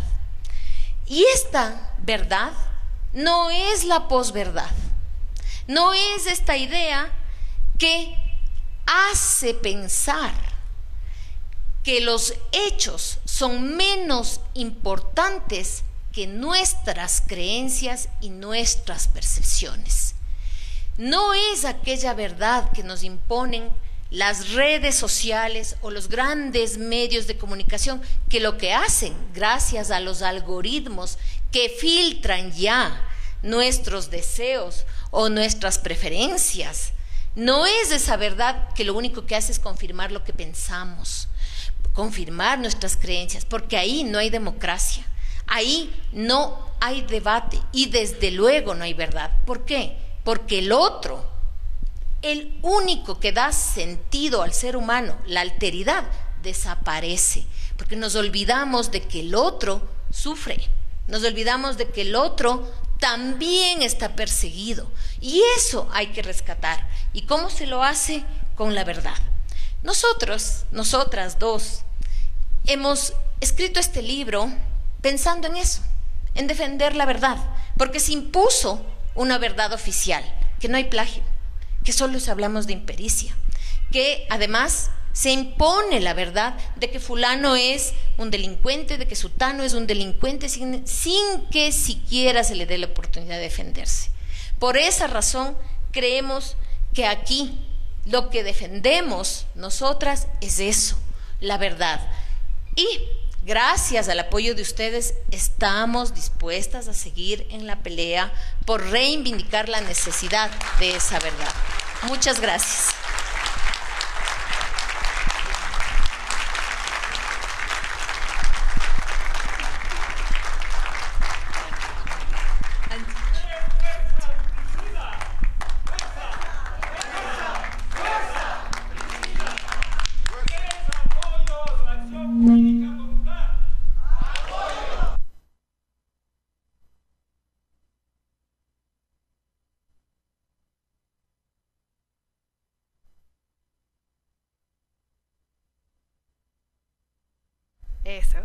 Y esta verdad no es la posverdad. No es esta idea que hace pensar que los hechos son menos importantes que nuestras creencias y nuestras percepciones. No es aquella verdad que nos imponen las redes sociales o los grandes medios de comunicación, que lo que hacen, gracias a los algoritmos que filtran ya nuestros deseos o nuestras preferencias, no es esa verdad que lo único que hace es confirmar lo que pensamos, confirmar nuestras creencias, porque ahí no hay democracia, ahí no hay debate y desde luego no hay verdad. ¿Por qué? Porque el otro, el único que da sentido al ser humano, la alteridad, desaparece, porque nos olvidamos de que el otro sufre, nos olvidamos de que el otro también está perseguido, y eso hay que rescatar. ¿Y cómo se lo hace? Con la verdad. Nosotras dos, hemos escrito este libro pensando en eso, en defender la verdad, porque se impuso una verdad oficial, que no hay plagio, que solo hablamos de impericia, que además se impone la verdad de que fulano es un delincuente, de que sutano es un delincuente, sin que siquiera se le dé la oportunidad de defenderse. Por esa razón creemos que aquí lo que defendemos nosotras es eso, la verdad. Y gracias al apoyo de ustedes estamos dispuestas a seguir en la pelea por reivindicar la necesidad de esa verdad. Muchas gracias. Eso,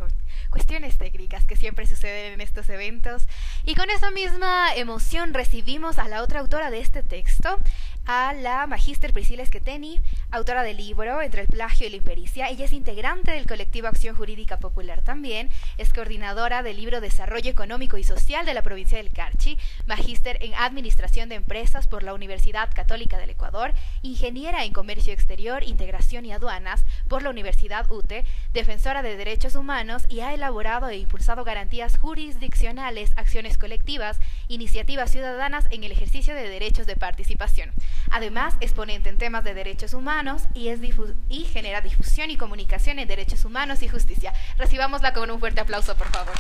cuestiones técnicas que siempre suceden en estos eventos. Y con esa misma emoción recibimos a la otra autora de este texto, a la magíster Priscila Esqueteni, autora del libro Entre el plagio y la impericia. Ella es integrante del colectivo Acción Jurídica Popular también, es coordinadora del libro Desarrollo Económico y Social de la provincia del Carchi, magíster en Administración de Empresas por la Universidad Católica del Ecuador, ingeniera en Comercio Exterior, Integración y Aduanas por la Universidad UTE, defensora de derechos humanos y ha elaborado e impulsado garantías jurisdiccionales, acciones colectivas, iniciativas ciudadanas en el ejercicio de derechos de participación. Además, es ponente en temas de derechos humanos y genera difusión y comunicación en derechos humanos y justicia. Recibámosla con un fuerte aplauso, por favor.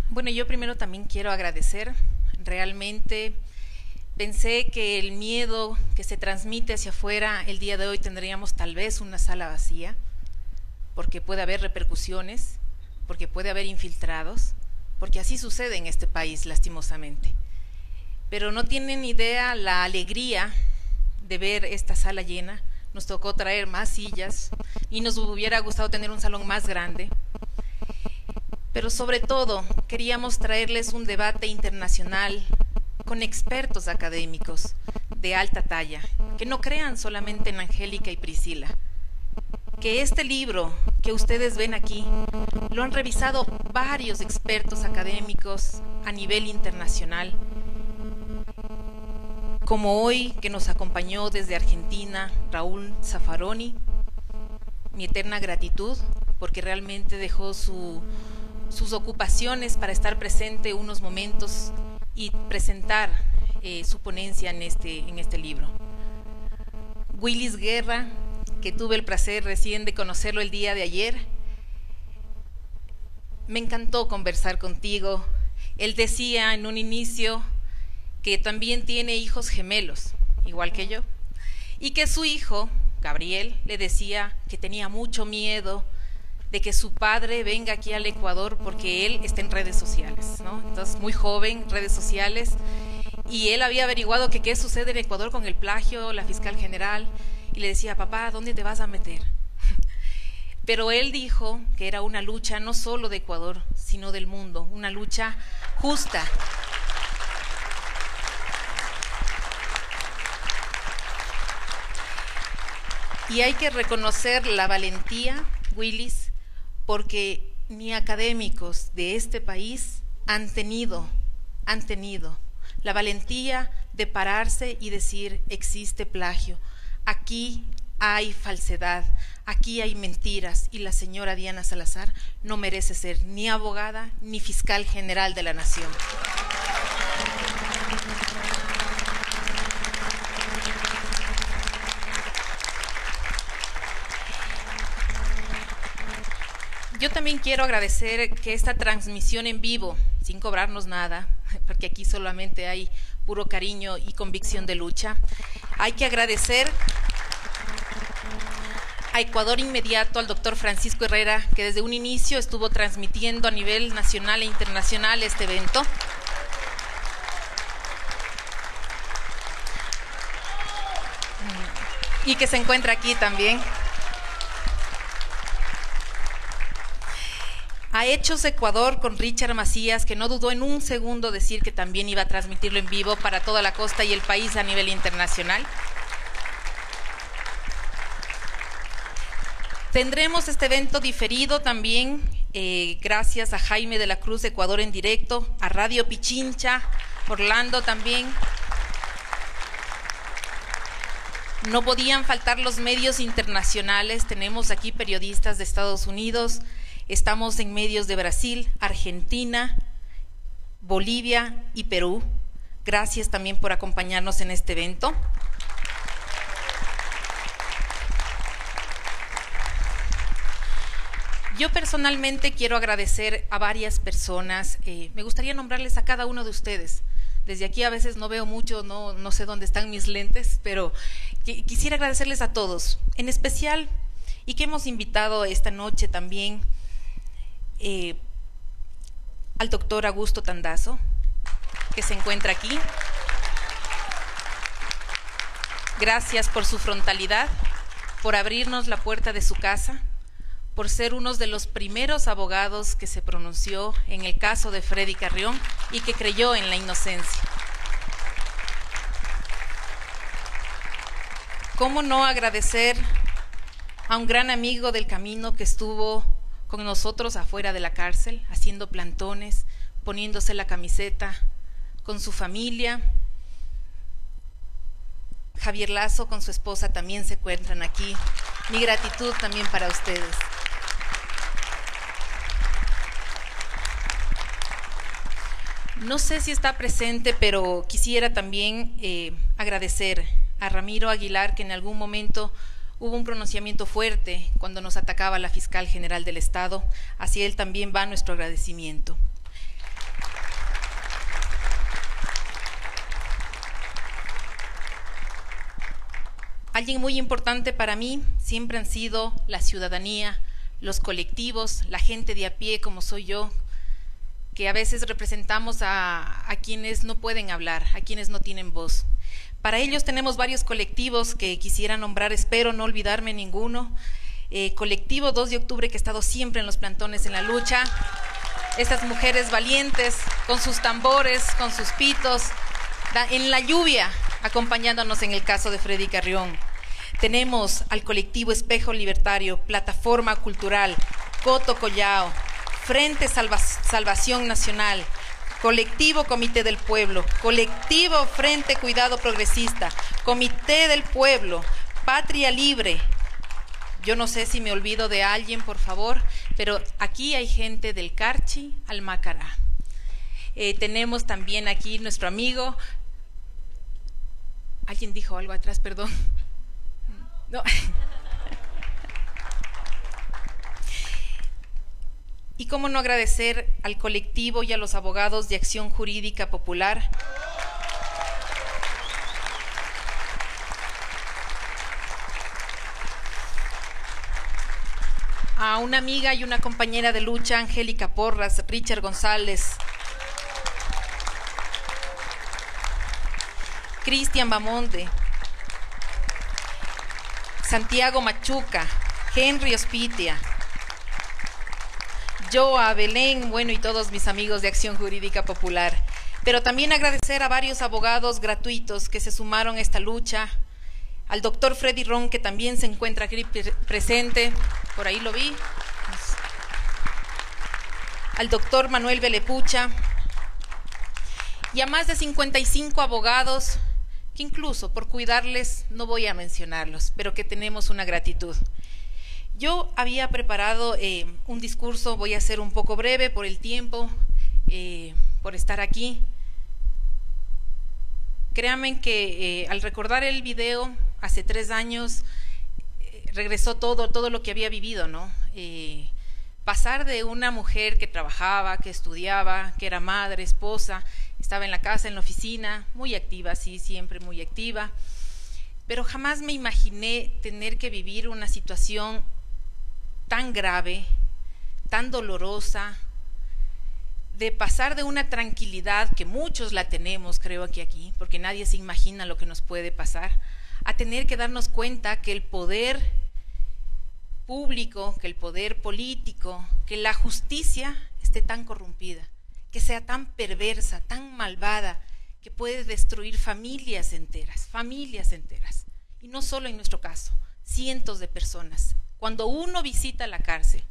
Bueno, yo primero también quiero agradecer. Realmente pensé que el miedo que se transmite hacia afuera, el día de hoy tendríamos tal vez una sala vacía, porque puede haber repercusiones, porque puede haber infiltrados, porque así sucede en este país, lastimosamente. Pero no tienen idea la alegría de ver esta sala llena. Nos tocó traer más sillas y nos hubiera gustado tener un salón más grande. Pero sobre todo, queríamos traerles un debate internacional con expertos académicos de alta talla, que no crean solamente en Angélica y Priscila, que este libro que ustedes ven aquí lo han revisado varios expertos académicos a nivel internacional, como hoy que nos acompañó desde Argentina Raúl Zaffaroni. Mi eterna gratitud, porque realmente dejó sus ocupaciones para estar presente unos momentos y presentar su ponencia en este libro. Willis Guerra, que tuve el placer recién de conocerlo el día de ayer, me encantó conversar contigo. Él decía en un inicio que también tiene hijos gemelos, igual que yo, y que su hijo, Gabriel, le decía que tenía mucho miedo de que su padre venga aquí al Ecuador porque él está en redes sociales, ¿no? Entonces, muy joven, redes sociales, y él había averiguado que qué sucede en Ecuador con el plagio, la fiscal general, y le decía, papá, ¿dónde te vas a meter? pero él dijo que era una lucha no solo de Ecuador, sino del mundo, una lucha justa. Y hay que reconocer la valentía, Willis, porque ni académicos de este país han tenido la valentía de pararse y decir: existe plagio, aquí hay falsedad, aquí hay mentiras, y la señora Diana Salazar no merece ser ni abogada ni fiscal general de la nación. Yo también quiero agradecer que esta transmisión en vivo, sin cobrarnos nada, porque aquí solamente hay puro cariño y convicción de lucha, hay que agradecer a Ecuador Inmediato, al doctor Francisco Herrera, que desde un inicio estuvo transmitiendo a nivel nacional e internacional este evento. Y que se encuentra aquí también. A Hechos Ecuador con Richard Macías, que no dudó en un segundo decir que también iba a transmitirlo en vivo para toda la costa y el país a nivel internacional. Tendremos este evento diferido también gracias a Jaime de la Cruz de Ecuador en directo, a Radio Pichincha, Orlando también. No podían faltar los medios internacionales, tenemos aquí periodistas de Estados Unidos, estamos en medios de Brasil, Argentina, Bolivia y Perú. Gracias también por acompañarnos en este evento. Yo personalmente quiero agradecer a varias personas, me gustaría nombrarles a cada uno de ustedes. Desde aquí a veces no veo mucho, no sé dónde están mis lentes, pero quisiera agradecerles a todos, en especial, y que hemos invitado esta noche también, al doctor Augusto Tandazo, que se encuentra aquí. Gracias por su frontalidad, por abrirnos la puerta de su casa, por ser uno de los primeros abogados que se pronunció en el caso de Freddy Carrión y que creyó en la inocencia. ¿Cómo no agradecer a un gran amigo del camino que estuvo con nosotros afuera de la cárcel, haciendo plantones, poniéndose la camiseta, con su familia? Javier Lazo con su esposa también se encuentran aquí. Mi gratitud también para ustedes. No sé si está presente, pero quisiera también agradecer a Ramiro Aguilar, que en algún momento hubo un pronunciamiento fuerte cuando nos atacaba la fiscal general del Estado. Hacia él también va nuestro agradecimiento. Alguien muy importante para mí siempre han sido la ciudadanía, los colectivos, la gente de a pie como soy yo, que a veces representamos a quienes no pueden hablar, a quienes no tienen voz. Para ellos tenemos varios colectivos que quisiera nombrar, espero no olvidarme ninguno. Colectivo 2 de octubre, que ha estado siempre en los plantones en la lucha. Estas mujeres valientes, con sus tambores, con sus pitos, en la lluvia, acompañándonos en el caso de Freddy Carrión. Tenemos al colectivo Espejo Libertario, Plataforma Cultural, Coto Collao, Frente Salvación Nacional, Colectivo Comité del Pueblo, Colectivo Frente Cuidado Progresista, Comité del Pueblo, Patria Libre. Yo no sé si me olvido de alguien, por favor, pero aquí hay gente del Carchi al Macará. Tenemos también aquí nuestro amigo. Alguien dijo algo atrás, perdón. No. Y cómo no agradecer al colectivo y a los abogados de Acción Jurídica Popular. A una amiga y una compañera de lucha, Angélica Porras, Richard González, Cristian Bamonde, Santiago Machuca, Henry Ospitia, yo, a Belén, bueno, y todos mis amigos de Acción Jurídica Popular. Pero también agradecer a varios abogados gratuitos que se sumaron a esta lucha, al doctor Freddy Ron, que también se encuentra aquí presente, por ahí lo vi, al doctor Manuel Velepucha, y a más de 55 abogados, que incluso por cuidarles no voy a mencionarlos, pero que tenemos una gratitud. Yo había preparado un discurso, voy a ser un poco breve por el tiempo, por estar aquí. Créanme que al recordar el video, hace 3 años, regresó todo lo que había vivido, ¿no? Pasar de una mujer que trabajaba, que estudiaba, que era madre, esposa, estaba en la casa, en la oficina, muy activa, sí, siempre muy activa, pero jamás me imaginé tener que vivir una situación tan grave, tan dolorosa, de pasar de una tranquilidad, que muchos la tenemos, creo que aquí, porque nadie se imagina lo que nos puede pasar, a tener que darnos cuenta que el poder público, que el poder político, que la justicia esté tan corrompida, que sea tan perversa, tan malvada, que puede destruir familias enteras, y no solo en nuestro caso, cientos de personas. Cuando uno visita la cárcel,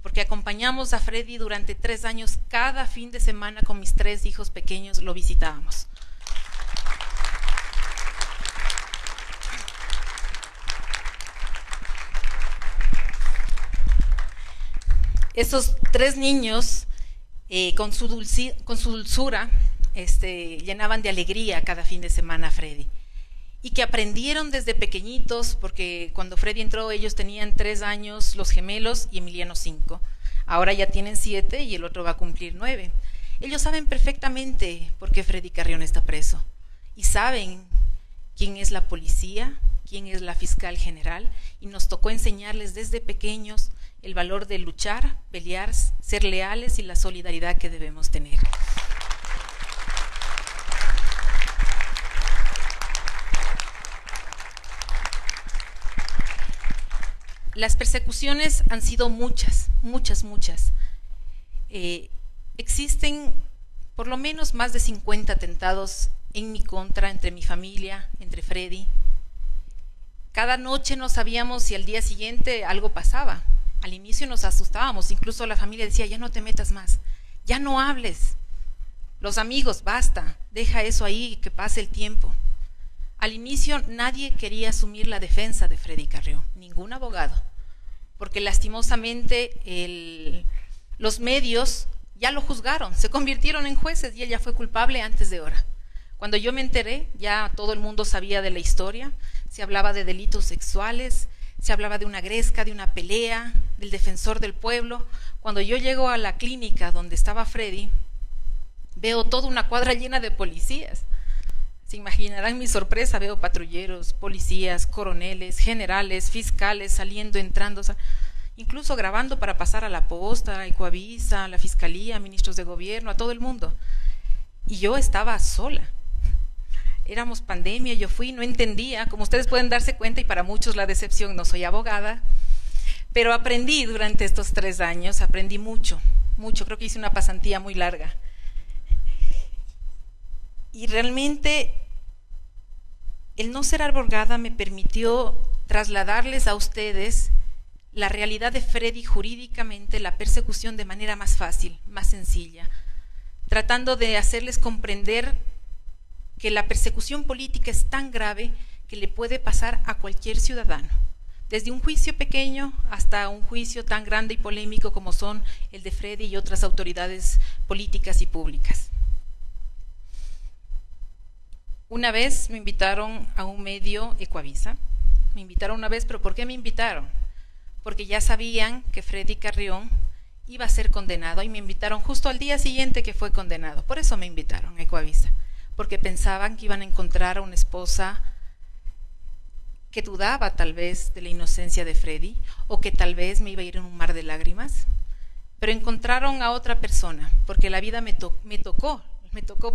porque acompañamos a Freddy durante 3 años, cada fin de semana con mis 3 hijos pequeños lo visitábamos. Esos 3 niños, con su dulzura, llenaban de alegría cada fin de semana a Freddy. Y que aprendieron desde pequeñitos, porque cuando Freddy entró ellos tenían 3 años, los gemelos, y Emiliano 5. Ahora ya tienen 7 y el otro va a cumplir 9. Ellos saben perfectamente por qué Freddy Carrión está preso. Y saben quién es la policía, quién es la fiscal general, y nos tocó enseñarles desde pequeños el valor de luchar, pelear, ser leales y la solidaridad que debemos tener. Las persecuciones han sido muchas. Existen por lo menos más de 50 atentados en mi contra, entre mi familia, entre Freddy. Cada noche no sabíamos si al día siguiente algo pasaba. Al inicio nos asustábamos, incluso la familia decía, ya no te metas más, ya no hables. Los amigos, basta, deja eso ahí, que pase el tiempo. Al inicio nadie quería asumir la defensa de Freddy Carrión, ningún abogado, porque lastimosamente los medios ya lo juzgaron, se convirtieron en jueces y él ya fue culpable antes de hora. Cuando yo me enteré, ya todo el mundo sabía de la historia, se hablaba de delitos sexuales, se hablaba de una gresca, de una pelea, del defensor del pueblo. Cuando yo llego a la clínica donde estaba Freddy, veo toda una cuadra llena de policías. Se imaginarán mi sorpresa, veo patrulleros, policías, coroneles, generales, fiscales saliendo, entrando, incluso grabando para pasar a la posta, a Ecuavisa, a la fiscalía, a ministros de gobierno, a todo el mundo. Y yo estaba sola. Éramos pandemia, yo fui, no entendía, como ustedes pueden darse cuenta, y para muchos la decepción, no soy abogada, pero aprendí durante estos 3 años, aprendí mucho, creo que hice una pasantía muy larga. Y realmente el no ser abogada me permitió trasladarles a ustedes la realidad de Freddy jurídicamente, la persecución de manera más fácil, más sencilla, tratando de hacerles comprender que la persecución política es tan grave que le puede pasar a cualquier ciudadano, desde un juicio pequeño hasta un juicio tan grande y polémico como son el de Freddy y otras autoridades políticas y públicas. Una vez me invitaron a un medio, Ecuavisa, me invitaron una vez, pero ¿por qué me invitaron? Porque ya sabían que Freddy Carrión iba a ser condenado y me invitaron justo al día siguiente que fue condenado. Por eso me invitaron a Ecuavisa, porque pensaban que iban a encontrar a una esposa que dudaba tal vez de la inocencia de Freddy o que tal vez me iba a ir en un mar de lágrimas, pero encontraron a otra persona, porque la vida me tocó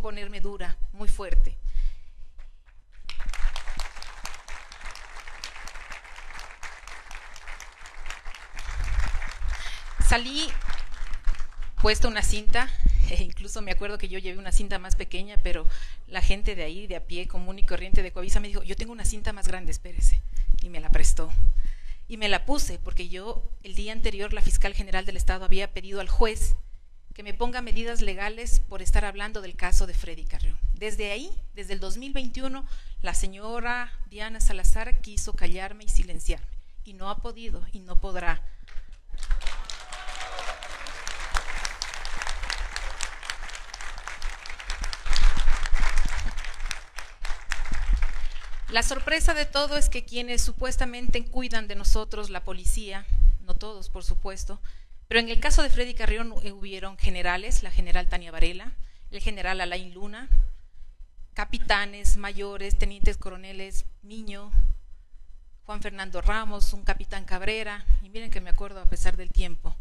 ponerme dura, muy fuerte. Salí puesto una cinta, incluso me acuerdo que yo llevé una cinta más pequeña, pero la gente de ahí, de a pie, común y corriente de Coavisa, me dijo, yo tengo una cinta más grande, espérese, y me la prestó. Y me la puse, porque yo, el día anterior, la fiscal general del Estado había pedido al juez que me ponga medidas legales por estar hablando del caso de Freddy Carrión. Desde ahí, desde el 2021, la señora Diana Salazar quiso callarme y silenciarme, y no ha podido y no podrá. La sorpresa de todo es que quienes supuestamente cuidan de nosotros, la policía, no todos por supuesto, pero en el caso de Freddy Carrión hubieron generales, la general Tania Varela, el general Alain Luna, capitanes, mayores, tenientes coroneles, Miño, Juan Fernando Ramos, un capitán Cabrera, y miren que me acuerdo a pesar del tiempo.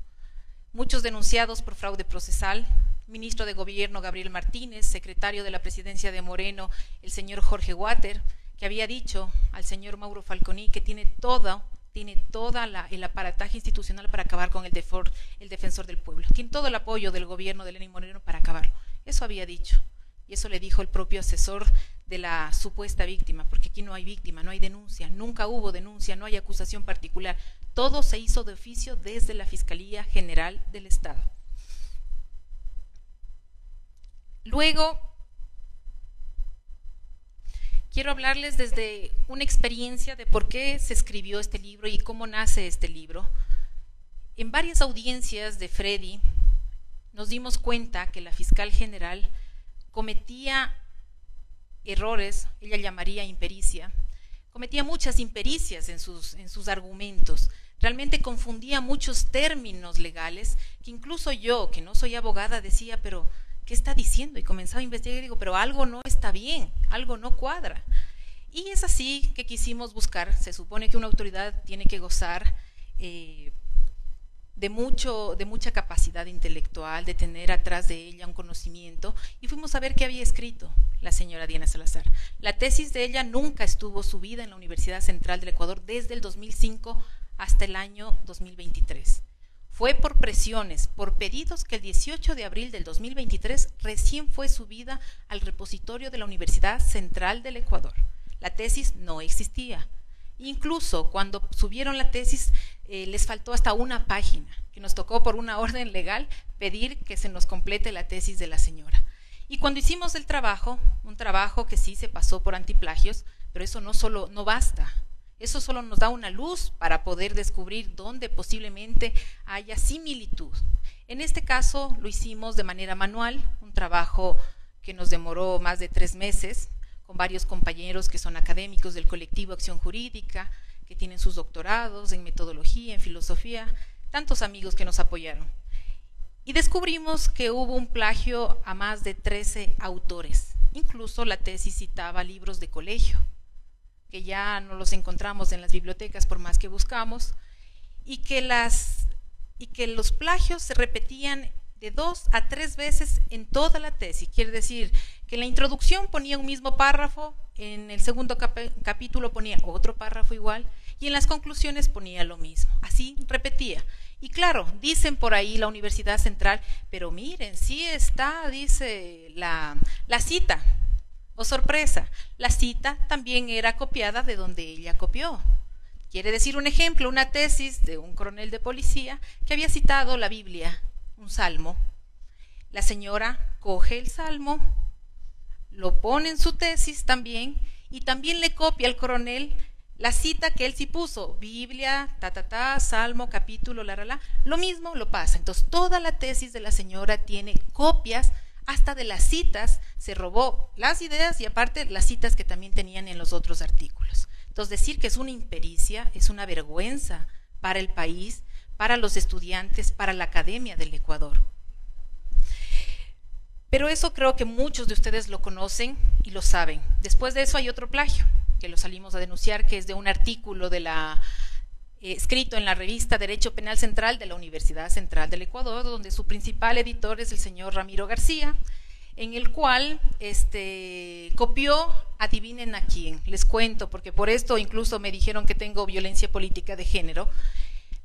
Muchos denunciados por fraude procesal, ministro de Gobierno Gabriel Martínez, secretario de la presidencia de Moreno, el señor Jorge Water, que había dicho al señor Mauro Falconi que tiene toda el aparataje institucional para acabar con el defensor del pueblo, tiene todo el apoyo del gobierno de Lenín Moreno para acabarlo. Eso había dicho, y eso le dijo el propio asesor de la supuesta víctima, porque aquí no hay víctima, no hay denuncia, nunca hubo denuncia, no hay acusación particular, todo se hizo de oficio desde la Fiscalía General del Estado. Luego, quiero hablarles desde una experiencia de por qué se escribió este libro y cómo nace este libro. En varias audiencias de Freddy nos dimos cuenta que la fiscal general cometía errores, ella llamaría impericia, cometía muchas impericias en sus argumentos, realmente confundía muchos términos legales que incluso yo, que no soy abogada, decía, pero ¿qué está diciendo? Y comenzaba a investigar y digo, pero algo no está bien, algo no cuadra. Y es así que quisimos buscar, se supone que una autoridad tiene que gozar de mucha capacidad intelectual, de tener atrás de ella un conocimiento, y fuimos a ver qué había escrito la señora Diana Salazar. La tesis de ella nunca estuvo subida en la Universidad Central del Ecuador desde el 2005 hasta el año 2023. Fue por presiones, por pedidos que el 18 de abril del 2023 recién fue subida al repositorio de la Universidad Central del Ecuador. La tesis no existía. Incluso cuando subieron la tesis les faltó hasta una página, que nos tocó por una orden legal pedir que se nos complete la tesis de la señora. Y cuando hicimos el trabajo, un trabajo que sí se pasó por antiplagios, pero eso no basta. Eso solo nos da una luz para poder descubrir dónde posiblemente haya similitud. En este caso lo hicimos de manera manual, un trabajo que nos demoró más de 3 meses, con varios compañeros que son académicos del colectivo Acción Jurídica, que tienen sus doctorados en metodología, en filosofía, tantos amigos que nos apoyaron. Y descubrimos que hubo un plagio a más de 13 autores. Incluso la tesis citaba libros de colegio, que ya no los encontramos en las bibliotecas por más que buscamos, y que los plagios se repetían de 2 a 3 veces en toda la tesis. Quiere decir que en la introducción ponía un mismo párrafo, en el segundo capítulo ponía otro párrafo igual, y en las conclusiones ponía lo mismo. Así repetía. Y claro, dicen por ahí la Universidad Central, pero miren, sí está, dice la cita. Oh, sorpresa, la cita también era copiada de donde ella copió. Quiere decir, un ejemplo, una tesis de un coronel de policía que había citado la Biblia, un salmo. La señora coge el salmo, lo pone en su tesis también, y también le copia al coronel la cita que él sí puso, Biblia, salmo, capítulo, lo mismo lo pasa. Entonces, toda la tesis de la señora tiene copias, hasta de las citas, se robó las ideas y aparte las citas que también tenían en los otros artículos. Entonces, decir que es una impericia es una vergüenza para el país, para los estudiantes, para la academia del Ecuador. Pero eso creo que muchos de ustedes lo conocen y lo saben. Después de eso hay otro plagio, que lo salimos a denunciar, que es de un artículo escrito en la revista Derecho Penal Central de la Universidad Central del Ecuador, donde su principal editor es el señor Ramiro García, en el cual copió, adivinen a quién, les cuento, porque por esto incluso me dijeron que tengo violencia política de género,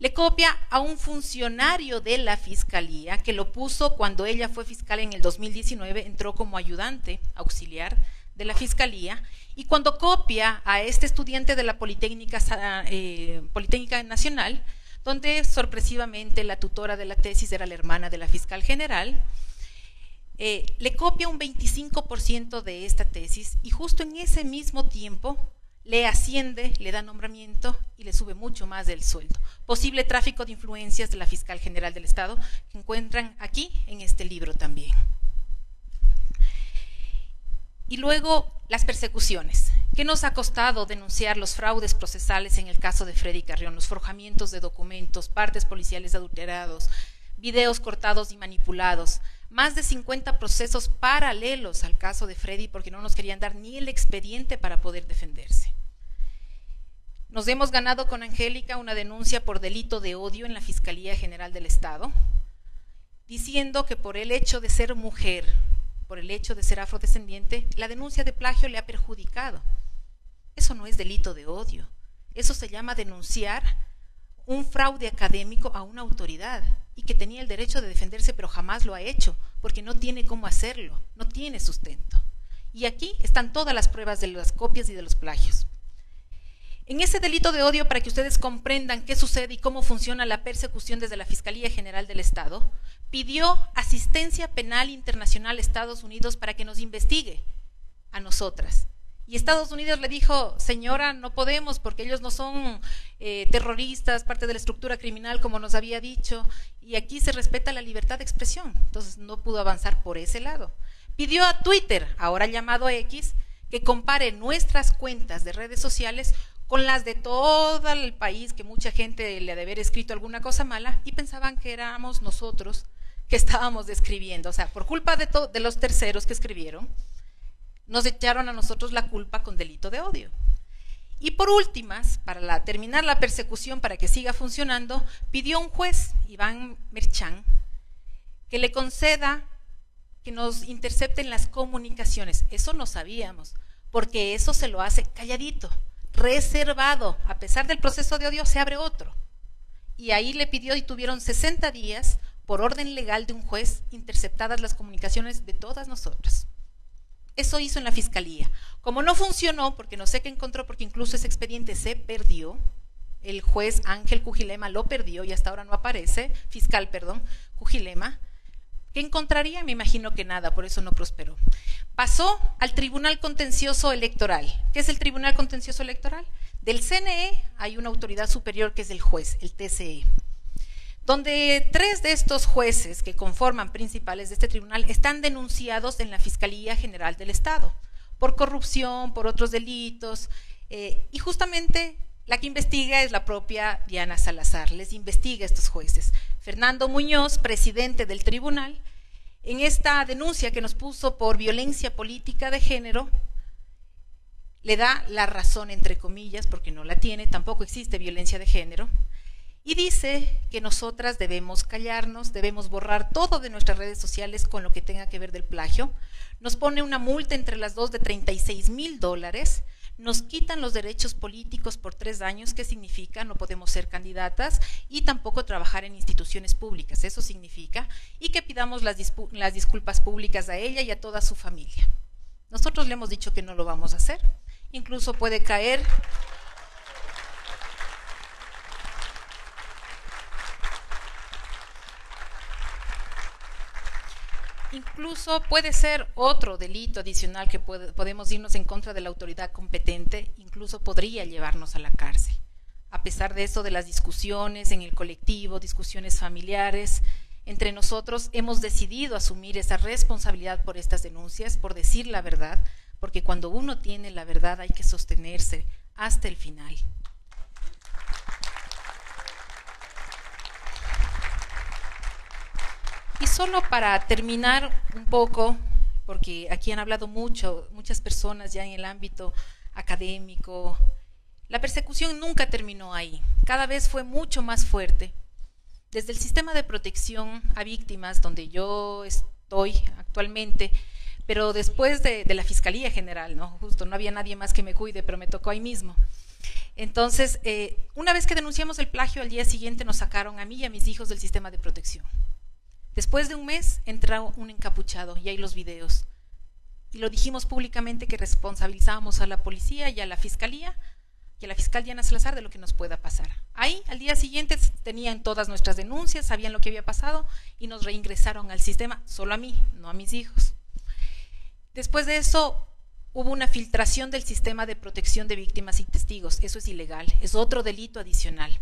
Le copia a un funcionario de la Fiscalía que lo puso cuando ella fue fiscal en el 2019, entró como ayudante auxiliar de la Fiscalía, y cuando copia a este estudiante de la Politécnica Nacional, donde sorpresivamente la tutora de la tesis era la hermana de la fiscal general, le copia un 25% de esta tesis y justo en ese mismo tiempo le asciende, le da nombramiento y le sube mucho más del sueldo. Posible tráfico de influencias de la fiscal general del Estado que encuentran aquí en este libro también. Y luego las persecuciones. ¿Qué nos ha costado denunciar los fraudes procesales en el caso de Freddy Carrión? Los forjamientos de documentos, partes policiales adulterados, videos cortados y manipulados, más de 50 procesos paralelos al caso de Freddy porque no nos querían dar ni el expediente para poder defenderse. Nos hemos ganado con Angélica una denuncia por delito de odio en la Fiscalía General del Estado, diciendo que por el hecho de ser mujer, por el hecho de ser afrodescendiente, la denuncia de plagio le ha perjudicado. Eso no es delito de odio, eso se llama denunciar un fraude académico a una autoridad y que tenía el derecho de defenderse pero jamás lo ha hecho porque no tiene cómo hacerlo, no tiene sustento. Y aquí están todas las pruebas de las copias y de los plagios. En ese delito de odio, para que ustedes comprendan qué sucede y cómo funciona la persecución desde la Fiscalía General del Estado, pidió asistencia penal internacional a Estados Unidos para que nos investigue a nosotras. Y Estados Unidos le dijo, señora, no podemos porque ellos no son terroristas, parte de la estructura criminal como nos había dicho, y aquí se respeta la libertad de expresión. Entonces no pudo avanzar por ese lado. Pidió a Twitter, ahora llamado X, que compare nuestras cuentas de redes sociales con las de todo el país, que mucha gente le ha de haber escrito alguna cosa mala y pensaban que éramos nosotros que estábamos describiendo. O sea, por culpa de los terceros que escribieron, nos echaron a nosotros la culpa con delito de odio. Y por últimas, para terminar la persecución, para que siga funcionando, pidió un juez, Iván Merchán, que le conceda que nos intercepten las comunicaciones. Eso no sabíamos, porque eso se lo hace calladito, reservado. A pesar del proceso de odio, se abre otro. Y ahí le pidió y tuvieron 60 días, por orden legal de un juez, interceptadas las comunicaciones de todas nosotras. Eso hizo en la Fiscalía. Como no funcionó, porque no sé qué encontró, porque incluso ese expediente se perdió, el juez Ángel Cujilema lo perdió y hasta ahora no aparece, fiscal, perdón, Cujilema, ¿qué encontraría? Me imagino que nada, por eso no prosperó. Pasó al Tribunal Contencioso Electoral. ¿Qué es el Tribunal Contencioso Electoral? Del CNE hay una autoridad superior que es el juez, el TCE, donde 3 de estos jueces que conforman principales de este tribunal están denunciados en la Fiscalía General del Estado por corrupción, por otros delitos, y justamente la que investiga es la propia Diana Salazar, les investiga a estos jueces. Fernando Muñoz, presidente del tribunal, en esta denuncia que nos puso por violencia política de género, le da la razón entre comillas, porque no la tiene, tampoco existe violencia de género, y dice que nosotras debemos callarnos, debemos borrar todo de nuestras redes sociales con lo que tenga que ver del plagio. Nos pone una multa entre las dos de $36,000, nos quitan los derechos políticos por 3 años, ¿qué significa? No podemos ser candidatas y tampoco trabajar en instituciones públicas, eso significa, y que pidamos las disculpas públicas a ella y a toda su familia. Nosotros le hemos dicho que no lo vamos a hacer, incluso puede caer... Incluso puede ser otro delito adicional que podemos irnos en contra de la autoridad competente, incluso podría llevarnos a la cárcel. A pesar de eso, de las discusiones en el colectivo, discusiones familiares, entre nosotros hemos decidido asumir esa responsabilidad por estas denuncias, por decir la verdad, porque cuando uno tiene la verdad hay que sostenerse hasta el final. Y solo para terminar un poco, porque aquí han hablado muchas personas ya en el ámbito académico, la persecución nunca terminó ahí, cada vez fue mucho más fuerte. Desde el sistema de protección a víctimas, donde yo estoy actualmente, pero después de la Fiscalía General, ¿no? Justo no había nadie más que me cuide, pero me tocó ahí mismo. Entonces, una vez que denunciamos el plagio, al día siguiente nos sacaron a mí y a mis hijos del sistema de protección. Después de un mes entró un encapuchado y hay los videos. Y lo dijimos públicamente que responsabilizábamos a la policía y a la fiscalía y a la fiscal Diana Salazar de lo que nos pueda pasar. Ahí, al día siguiente, tenían todas nuestras denuncias, sabían lo que había pasado y nos reingresaron al sistema, solo a mí, no a mis hijos. Después de eso, hubo una filtración del sistema de protección de víctimas y testigos. Eso es ilegal, es otro delito adicional.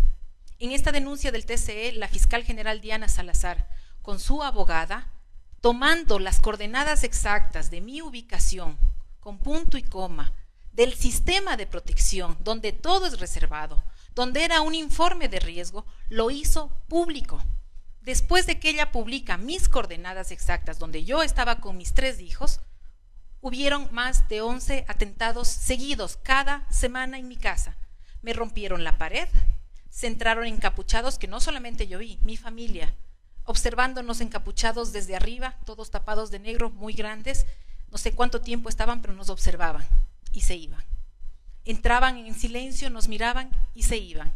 En esta denuncia del TCE, la fiscal general Diana Salazar, con su abogada, tomando las coordenadas exactas de mi ubicación, con punto y coma, del sistema de protección, donde todo es reservado, donde era un informe de riesgo, lo hizo público. Después de que ella publica mis coordenadas exactas, donde yo estaba con mis 3 hijos, hubieron más de 11 atentados seguidos cada semana en mi casa. Me rompieron la pared, se entraron encapuchados, que no solamente yo vi, mi familia, observándonos encapuchados desde arriba, todos tapados de negro, muy grandes, no sé cuánto tiempo estaban, pero nos observaban y se iban. Entraban en silencio, nos miraban y se iban.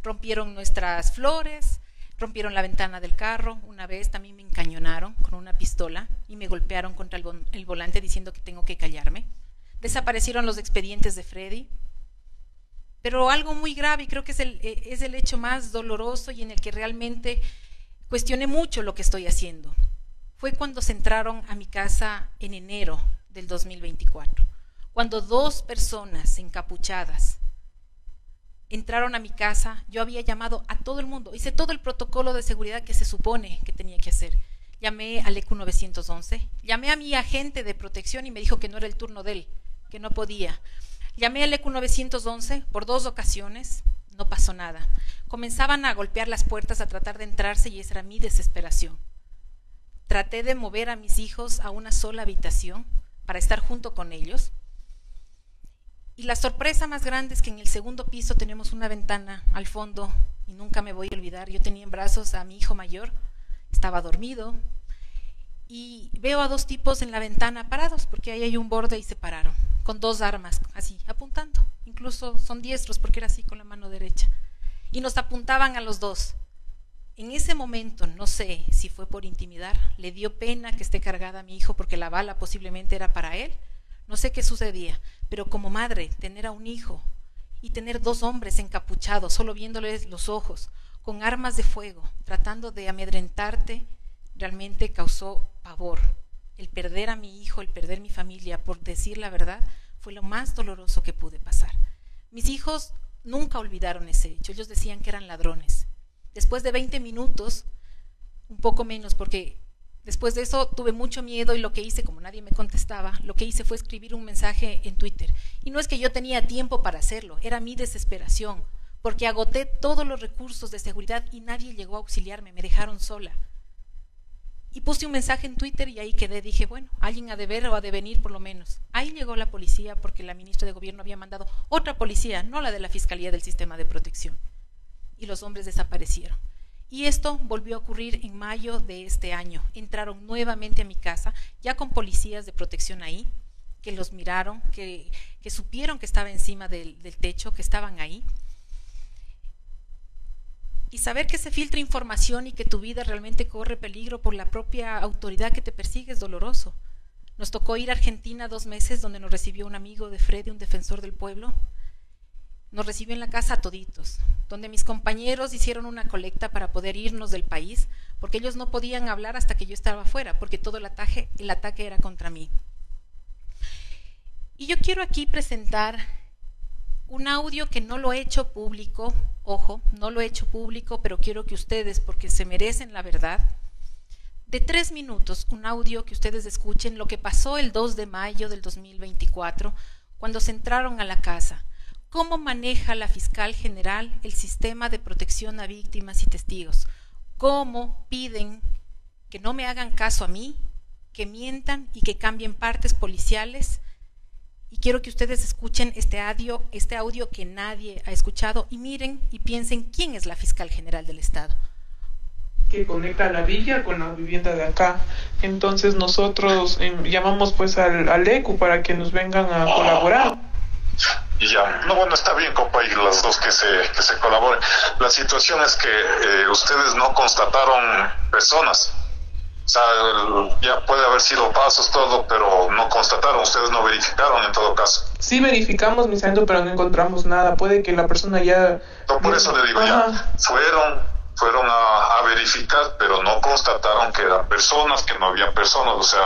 Rompieron nuestras flores, rompieron la ventana del carro, una vez también me encañonaron con una pistola y me golpearon contra el volante diciendo que tengo que callarme. Desaparecieron los expedientes de Freddy. Pero algo muy grave, y creo que es el hecho más doloroso y en el que realmente cuestioné mucho lo que estoy haciendo, fue cuando se entraron a mi casa en enero del 2024, cuando 2 personas encapuchadas entraron a mi casa. Yo había llamado a todo el mundo, hice todo el protocolo de seguridad que se supone que tenía que hacer. Llamé al ECU 911, llamé a mi agente de protección y me dijo que no era el turno de él, que no podía. Llamé al ECU 911 por 2 ocasiones, no pasó nada. Comenzaban a golpear las puertas, a tratar de entrarse y esa era mi desesperación. Traté de mover a mis hijos a una sola habitación para estar junto con ellos. Y la sorpresa más grande es que en el 2º piso tenemos una ventana al fondo y nunca me voy a olvidar. Yo tenía en brazos a mi hijo mayor, estaba dormido y veo a 2 tipos en la ventana parados porque ahí hay un borde y se pararon con 2 armas así apuntando. Incluso son diestros porque era así con la mano derecha y nos apuntaban a los 2. En ese momento, no sé si fue por intimidar, le dio pena que esté cargada a mi hijo porque la bala posiblemente era para él. No sé qué sucedía, pero como madre, tener a un hijo y tener 2 hombres encapuchados, solo viéndoles los ojos, con armas de fuego, tratando de amedrentarte, realmente causó pavor. El perder a mi hijo, el perder mi familia, por decir la verdad, fue lo más doloroso que pude pasar. Mis hijos nunca olvidaron ese hecho, ellos decían que eran ladrones. Después de 20 minutos, un poco menos, porque después de eso tuve mucho miedo y lo que hice, como nadie me contestaba, lo que hice fue escribir un mensaje en Twitter. Y no es que yo tenía tiempo para hacerlo, era mi desesperación, porque agoté todos los recursos de seguridad y nadie llegó a auxiliarme, me dejaron sola. Y puse un mensaje en Twitter y ahí quedé, dije, bueno, alguien ha de ver o ha de venir por lo menos. Ahí llegó la policía porque la ministra de Gobierno había mandado otra policía, no la de la Fiscalía del Sistema de Protección. Y los hombres desaparecieron. Y esto volvió a ocurrir en mayo de este año. Entraron nuevamente a mi casa, ya con policías de protección ahí, que los miraron, que supieron que estaba encima del techo, que estaban ahí. Y saber que se filtra información y que tu vida realmente corre peligro por la propia autoridad que te persigue es doloroso. Nos tocó ir a Argentina 2 meses, donde nos recibió un amigo de Freddy, un defensor del pueblo. Nos recibió en la casa a toditos, donde mis compañeros hicieron una colecta para poder irnos del país, porque ellos no podían hablar hasta que yo estaba afuera, porque todo el ataque era contra mí. Y yo quiero aquí presentar un audio que no lo he hecho público, ojo, no lo he hecho público, pero quiero que ustedes, porque se merecen la verdad, de 3 minutos, un audio que ustedes escuchen lo que pasó el 2 de mayo del 2024, cuando se entraron a la casa. ¿Cómo maneja la fiscal general el sistema de protección a víctimas y testigos? ¿Cómo piden que no me hagan caso a mí, que mientan y que cambien partes policiales? Y quiero que ustedes escuchen este audio que nadie ha escuchado y miren y piensen quién es la fiscal general del Estado. Que conecta la villa con la vivienda de acá. Entonces nosotros llamamos pues al ECU para que nos vengan a colaborar. Y ya, no, bueno, está bien, compa, y las dos que se colaboren. La situación es que ustedes no constataron personas. O sea, ya puede haber sido pasos, todo, pero no constataron, ustedes no verificaron en todo caso. Sí verificamos, mi santo, pero no encontramos nada. Puede que la persona ya... No, por eso le digo, ya, fueron a verificar, pero no constataron que eran personas, que no había personas. O sea,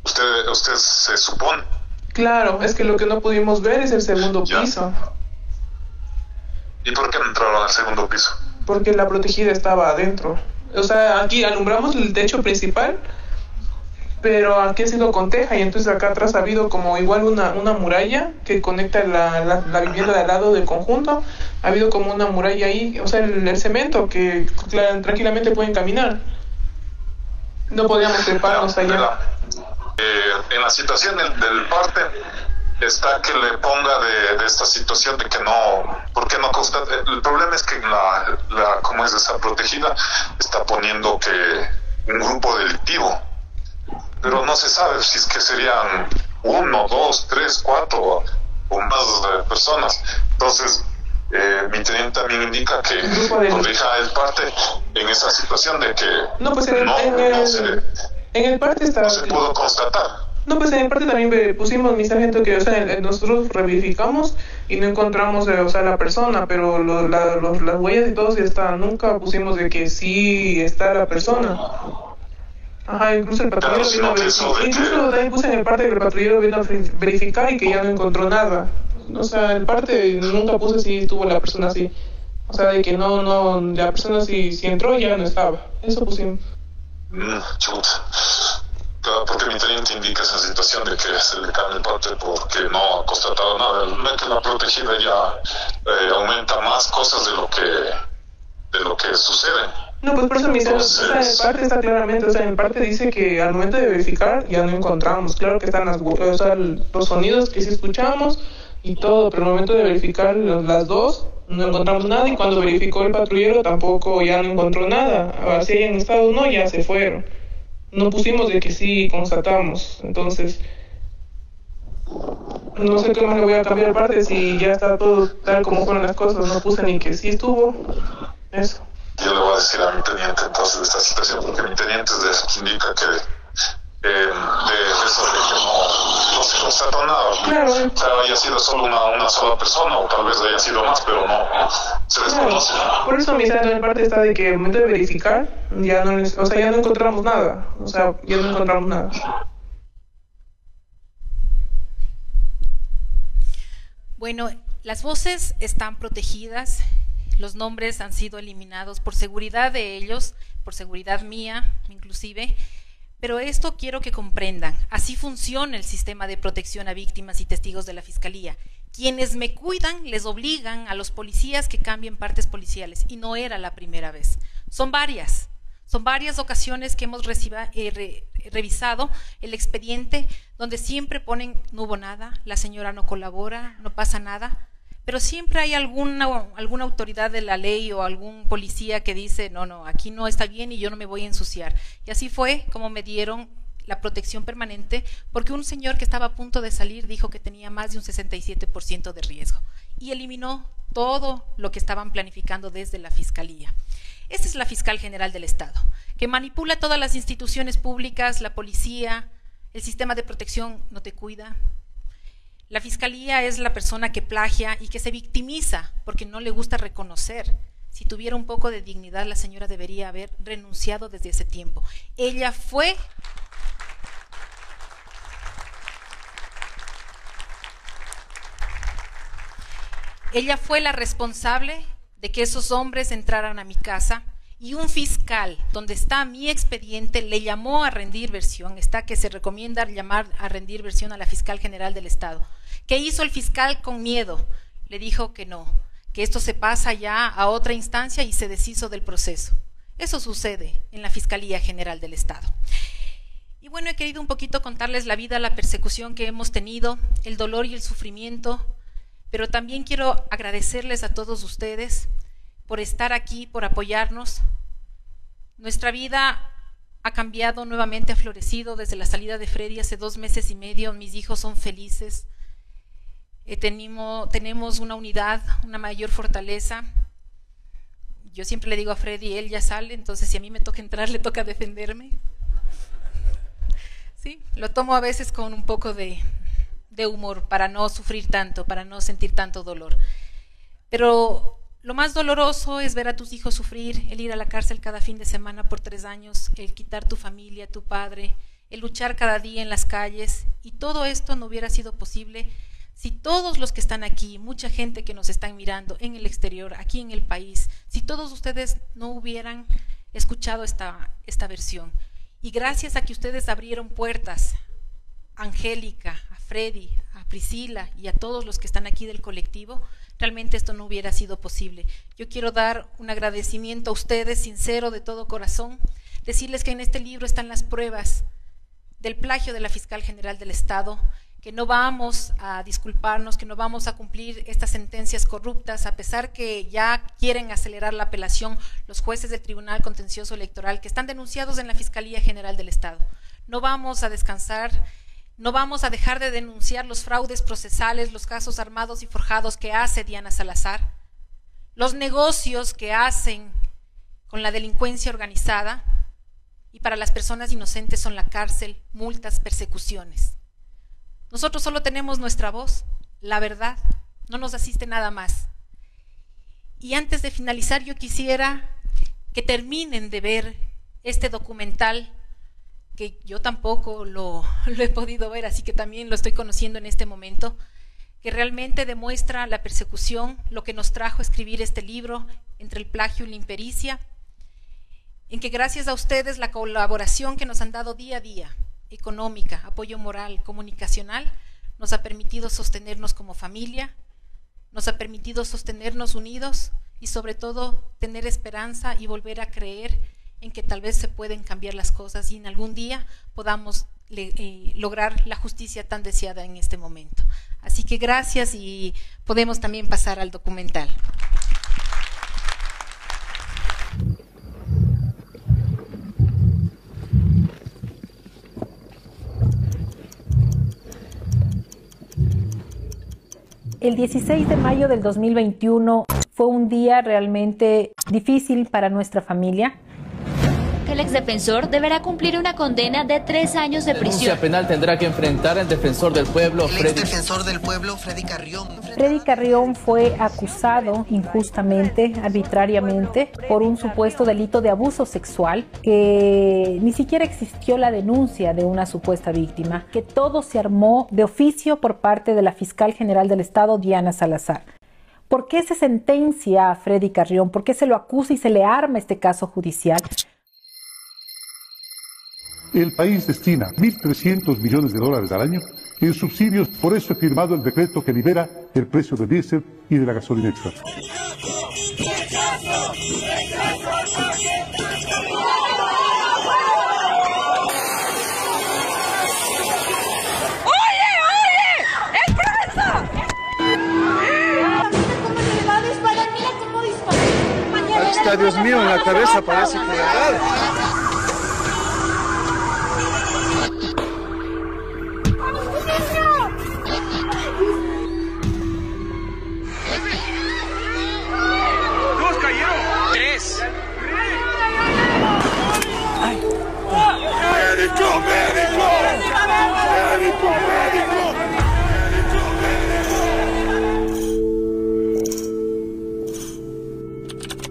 usted se supone. Claro, es que lo que no pudimos ver es el segundo piso. ¿Y por qué no entraron al segundo piso? Porque la protegida estaba adentro. O sea, aquí alumbramos el techo principal, pero aquí ha sido con teja, y entonces acá atrás ha habido como igual una muralla que conecta la vivienda de al lado del conjunto. Ha habido como una muralla ahí, o sea, el cemento que tranquilamente pueden caminar. No podíamos treparnos allá. En la situación del parte está que le ponga de esta situación de que no, porque no consta. El problema es que como es esa protegida, está poniendo que un grupo delictivo, pero no se sabe si es que serían 1, 2, 3, 4 o más personas. Entonces mi teniente también indica que corrija el parte en esa situación de que no se pudo constatar. No, pues en el parte también pusimos, mi sargento, que, o sea, nosotros verificamos y no encontramos, o sea, la persona, pero las huellas y todo sí están. Nunca pusimos de que sí está la persona. Ajá, incluso el patrullero vino a verificar. Incluso también puse en el parte que el patrullero vino a verificar y que ya no encontró nada. O sea, en el parte nunca puse si estuvo la persona así. O sea, de que no, la persona si entró ya no estaba. Eso pusimos. Chuta. Porque mi teniente indica esa situación de que se le cae el parte porque no ha constatado nada. El que la protegida ya aumenta más cosas de lo que sucede. No, pues por eso en el parte está claramente, o sea, en el parte dice que al momento de verificar ya no encontramos. Claro que están los sonidos que sí escuchamos y todo, pero al momento de verificar las dos no encontramos nada, y cuando verificó el patrullero tampoco ya no encontró nada. Así hayan estado o no, ya se fueron. No pusimos de que sí constatamos, entonces no sé qué más le voy a cambiar aparte si ya está todo tal como fueron las cosas. No puse ni que sí estuvo, eso. Yo le voy a decir a mi teniente entonces de esta situación, porque mi teniente es de eso que indica que de eso de que no se constató nada. Claro. O sea, haya sido solo una sola persona, o tal vez haya sido más, pero no se desconoce. Claro. Por eso mi santo en parte está de que al momento de verificar ya no encontramos nada. O sea, ya no encontramos nada. Bueno, las voces están protegidas, los nombres han sido eliminados por seguridad de ellos, por seguridad mía inclusive. Pero esto quiero que comprendan, así funciona el sistema de protección a víctimas y testigos de la Fiscalía. Quienes me cuidan les obligan a los policías que cambien partes policiales, y no era la primera vez. Son varias ocasiones que hemos revisado el expediente, donde siempre ponen no hubo nada, la señora no colabora, no pasa nada, pero siempre hay alguna autoridad de la ley o algún policía que dice no, aquí no está bien y yo no me voy a ensuciar. Y así fue como me dieron la protección permanente, porque un señor que estaba a punto de salir dijo que tenía más de un 67% de riesgo y eliminó todo lo que estaban planificando desde la Fiscalía. Esta es la Fiscal General del Estado, que manipula todas las instituciones públicas, la policía, el sistema de protección no te cuida. La Fiscalía es la persona que plagia y que se victimiza porque no le gusta reconocer. Si tuviera un poco de dignidad, la señora debería haber renunciado desde ese tiempo. Ella fue la responsable de que esos hombres entraran a mi casa, y un fiscal, donde está mi expediente, le llamó a rendir versión. Está que se recomienda llamar a rendir versión a la Fiscal General del Estado. ¿Qué hizo el fiscal con miedo? Le dijo que no, que esto se pasa ya a otra instancia y se deshizo del proceso. Eso sucede en la Fiscalía General del Estado. Y bueno, he querido un poquito contarles la vida, la persecución que hemos tenido, el dolor y el sufrimiento, pero también quiero agradecerles a todos ustedes por estar aquí, por apoyarnos. Nuestra vida ha cambiado nuevamente, ha florecido desde la salida de Freddy hace 2 meses y medio. Mis hijos son felices. tenemos una unidad, una mayor fortaleza. Yo siempre le digo a Freddy, él ya sale, entonces si a mí me toca entrar, le toca defenderme. Sí, lo tomo a veces con un poco de humor, para no sufrir tanto, para no sentir tanto dolor. Pero lo más doloroso es ver a tus hijos sufrir, el ir a la cárcel cada fin de semana por 3 años, el quitar tu familia, tu padre, el luchar cada día en las calles, y todo esto no hubiera sido posible si todos los que están aquí, mucha gente que nos están mirando en el exterior, aquí en el país, si todos ustedes no hubieran escuchado esta versión. Y gracias a que ustedes abrieron puertas, a Angélica, a Freddy, a Priscila y a todos los que están aquí del colectivo, realmente esto no hubiera sido posible. Yo quiero dar un agradecimiento a ustedes, sincero, de todo corazón, decirles que en este libro están las pruebas del plagio de la Fiscal General del Estado, que no vamos a disculparnos, que no vamos a cumplir estas sentencias corruptas, a pesar que ya quieren acelerar la apelación los jueces del Tribunal Contencioso Electoral que están denunciados en la Fiscalía General del Estado. No vamos a descansar, no vamos a dejar de denunciar los fraudes procesales, los casos armados y forjados que hace Diana Salazar, los negocios que hacen con la delincuencia organizada, y para las personas inocentes son la cárcel, multas, persecuciones. Nosotros solo tenemos nuestra voz, la verdad, no nos asiste nada más. Y antes de finalizar, yo quisiera que terminen de ver este documental, que yo tampoco lo he podido ver, así que también lo estoy conociendo en este momento, que realmente demuestra la persecución, lo que nos trajo a escribir este libro, Entre el plagio y la impericia, en que gracias a ustedes, la colaboración que nos han dado día a día, económica, apoyo moral, comunicacional, nos ha permitido sostenernos como familia, nos ha permitido sostenernos unidos y sobre todo tener esperanza y volver a creer en que tal vez se pueden cambiar las cosas y en algún día podamos lograr la justicia tan deseada en este momento. Así que gracias, y podemos también pasar al documental. El 16 de mayo del 2021 fue un día realmente difícil para nuestra familia. El exdefensor deberá cumplir una condena de 3 años de prisión. Denuncia penal tendrá que enfrentar el defensor del pueblo, Freddy Carrión. Freddy Carrión fue acusado injustamente, arbitrariamente, por un supuesto delito de abuso sexual, que ni siquiera existió la denuncia de una supuesta víctima, que todo se armó de oficio por parte de la Fiscal General del Estado, Diana Salazar. ¿Por qué se sentencia a Freddy Carrión? ¿Por qué se lo acusa y se le arma este caso judicial? El país destina 1.300 millones de dólares al año en subsidios, por eso he firmado el decreto que libera el precio del diésel y de la gasolina extra. Está, Dios mío, en la cabeza parece que verdad.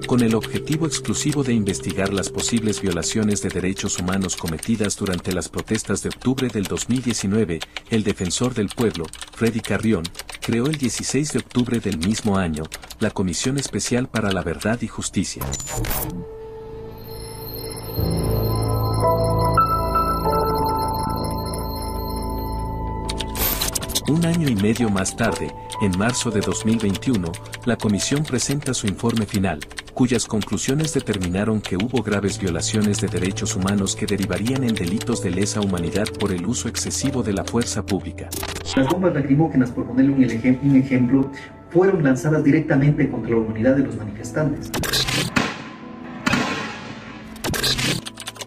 Con el objetivo exclusivo de investigar las posibles violaciones de derechos humanos cometidas durante las protestas de octubre del 2019, el defensor del pueblo, Freddy Carrión, creó el 16 de octubre del mismo año, la Comisión Especial para la Verdad y Justicia. Un año y medio más tarde, en marzo de 2021, la comisión presenta su informe final, cuyas conclusiones determinaron que hubo graves violaciones de derechos humanos que derivarían en delitos de lesa humanidad por el uso excesivo de la fuerza pública. Las bombas lacrimógenas, por ponerle un ejemplo, fueron lanzadas directamente contra la humanidad de los manifestantes.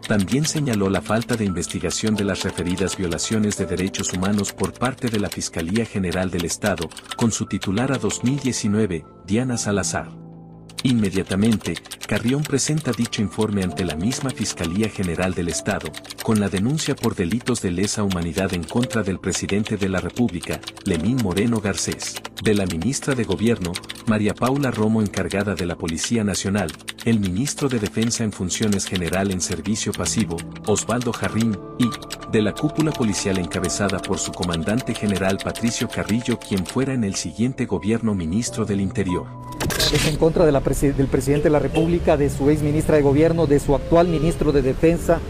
También señaló la falta de investigación de las referidas violaciones de derechos humanos por parte de la Fiscalía General del Estado, con su titular a 2019, Diana Salazar. Inmediatamente, Carrión presenta dicho informe ante la misma Fiscalía General del Estado, con la denuncia por delitos de lesa humanidad en contra del presidente de la República, Lenín Moreno Garcés, de la ministra de Gobierno, María Paula Romo, encargada de la Policía Nacional, el ministro de Defensa en funciones general en servicio pasivo, Osvaldo Jarrín, y de la cúpula policial encabezada por su comandante general Patricio Carrillo, quien fuera en el siguiente gobierno ministro del Interior. Es en contra de del presidente de la República, de su ex ministra de Gobierno, de su actual ministro de Defensa.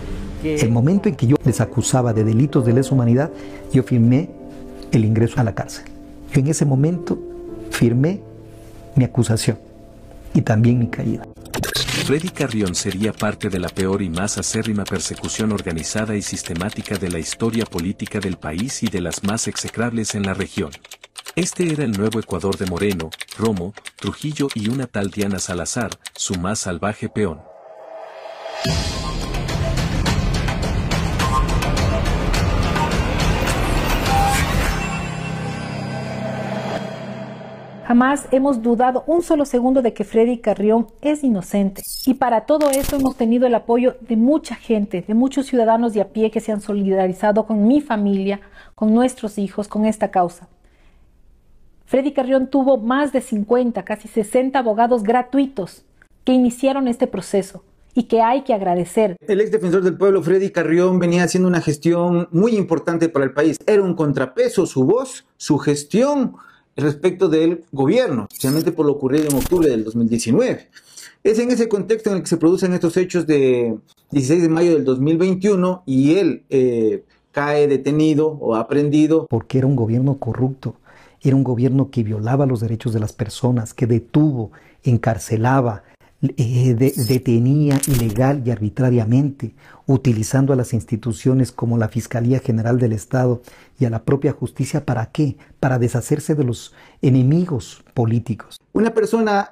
El momento en que yo les acusaba de delitos de lesa humanidad, yo firmé el ingreso a la cárcel. Yo en ese momento firmé mi acusación y también mi caída. Freddy Carrión sería parte de la peor y más acérrima persecución organizada y sistemática de la historia política del país y de las más execrables en la región. Este era el nuevo Ecuador de Moreno, Romo, Trujillo y una tal Diana Salazar, su más salvaje peón. Jamás hemos dudado un solo segundo de que Freddy Carrión es inocente. Y para todo eso hemos tenido el apoyo de mucha gente, de muchos ciudadanos de a pie que se han solidarizado con mi familia, con nuestros hijos, con esta causa. Freddy Carrión tuvo más de 50, casi 60 abogados gratuitos que iniciaron este proceso y que hay que agradecer. El ex defensor del pueblo, Freddy Carrión, venía haciendo una gestión muy importante para el país. Era un contrapeso, su voz, su gestión respecto del gobierno, especialmente por lo ocurrido en octubre del 2019. Es en ese contexto en el que se producen estos hechos de 16 de mayo del 2021 y él cae detenido o aprendido. Porque era un gobierno corrupto. Era un gobierno que violaba los derechos de las personas, que detuvo, encarcelaba, detenía ilegal y arbitrariamente, utilizando a las instituciones como la Fiscalía General del Estado y a la propia justicia. ¿Para qué? Para deshacerse de los enemigos políticos. Una persona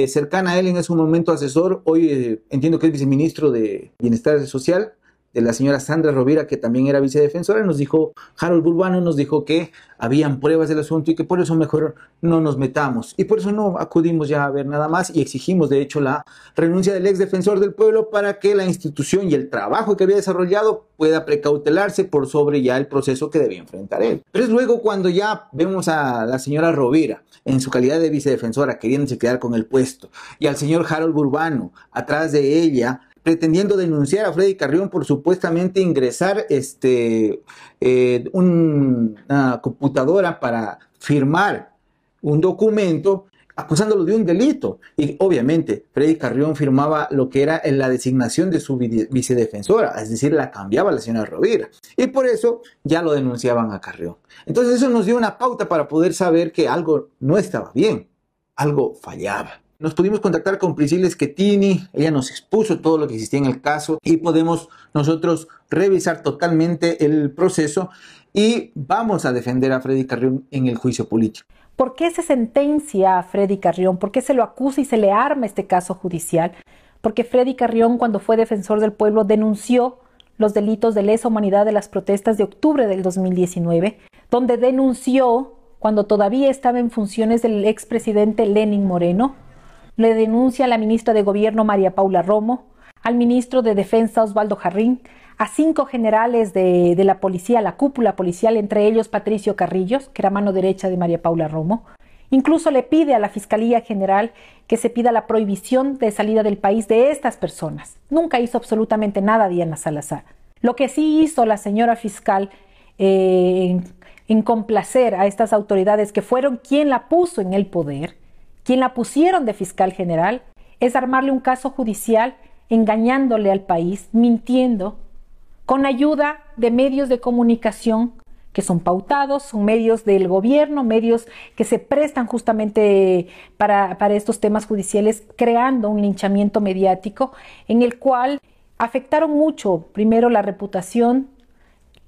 cercana a él, en ese momento asesor, hoy entiendo que es viceministro de Bienestar Social, de la señora Sandra Rovira, que también era vicedefensora, nos dijo, Harold Burbano nos dijo que habían pruebas del asunto y que por eso mejor no nos metamos. Y por eso no acudimos ya a ver nada más y exigimos, de hecho, la renuncia del ex defensor del pueblo para que la institución y el trabajo que había desarrollado pueda precautelarse por sobre ya el proceso que debía enfrentar él. Pero es luego cuando ya vemos a la señora Rovira en su calidad de vicedefensora queriéndose quedar con el puesto y al señor Harold Burbano atrás de ella, pretendiendo denunciar a Freddy Carrión por supuestamente ingresar una computadora para firmar un documento acusándolo de un delito. Y obviamente Freddy Carrión firmaba lo que era la designación de su vicedefensora, es decir, la cambiaba la señora Rovira. Y por eso ya lo denunciaban a Carrión. Entonces eso nos dio una pauta para poder saber que algo no estaba bien, algo fallaba. Nos pudimos contactar con Priscila Schettini, ella nos expuso todo lo que existía en el caso y podemos nosotros revisar totalmente el proceso y vamos a defender a Freddy Carrión en el juicio político. ¿Por qué se sentencia a Freddy Carrión? ¿Por qué se lo acusa y se le arma este caso judicial? Porque Freddy Carrión, cuando fue defensor del pueblo, denunció los delitos de lesa humanidad de las protestas de octubre del 2019, donde denunció, cuando todavía estaba en funciones del expresidente Lenín Moreno, le denuncia a la ministra de Gobierno María Paula Romo, al ministro de Defensa Osvaldo Jarrín, a 5 generales de la policía, la cúpula policial, entre ellos Patricio Carrillo, que era mano derecha de María Paula Romo. Incluso le pide a la Fiscalía General que se pida la prohibición de salida del país de estas personas. Nunca hizo absolutamente nada Diana Salazar. Lo que sí hizo la señora fiscal en complacer a estas autoridades que fueron quien la puso en el poder, quien la pusieron de fiscal general, es armarle un caso judicial engañándole al país, mintiendo, con ayuda de medios de comunicación que son pautados, son medios del gobierno, medios que se prestan justamente para estos temas judiciales, creando un linchamiento mediático en el cual afectaron mucho, primero, la reputación,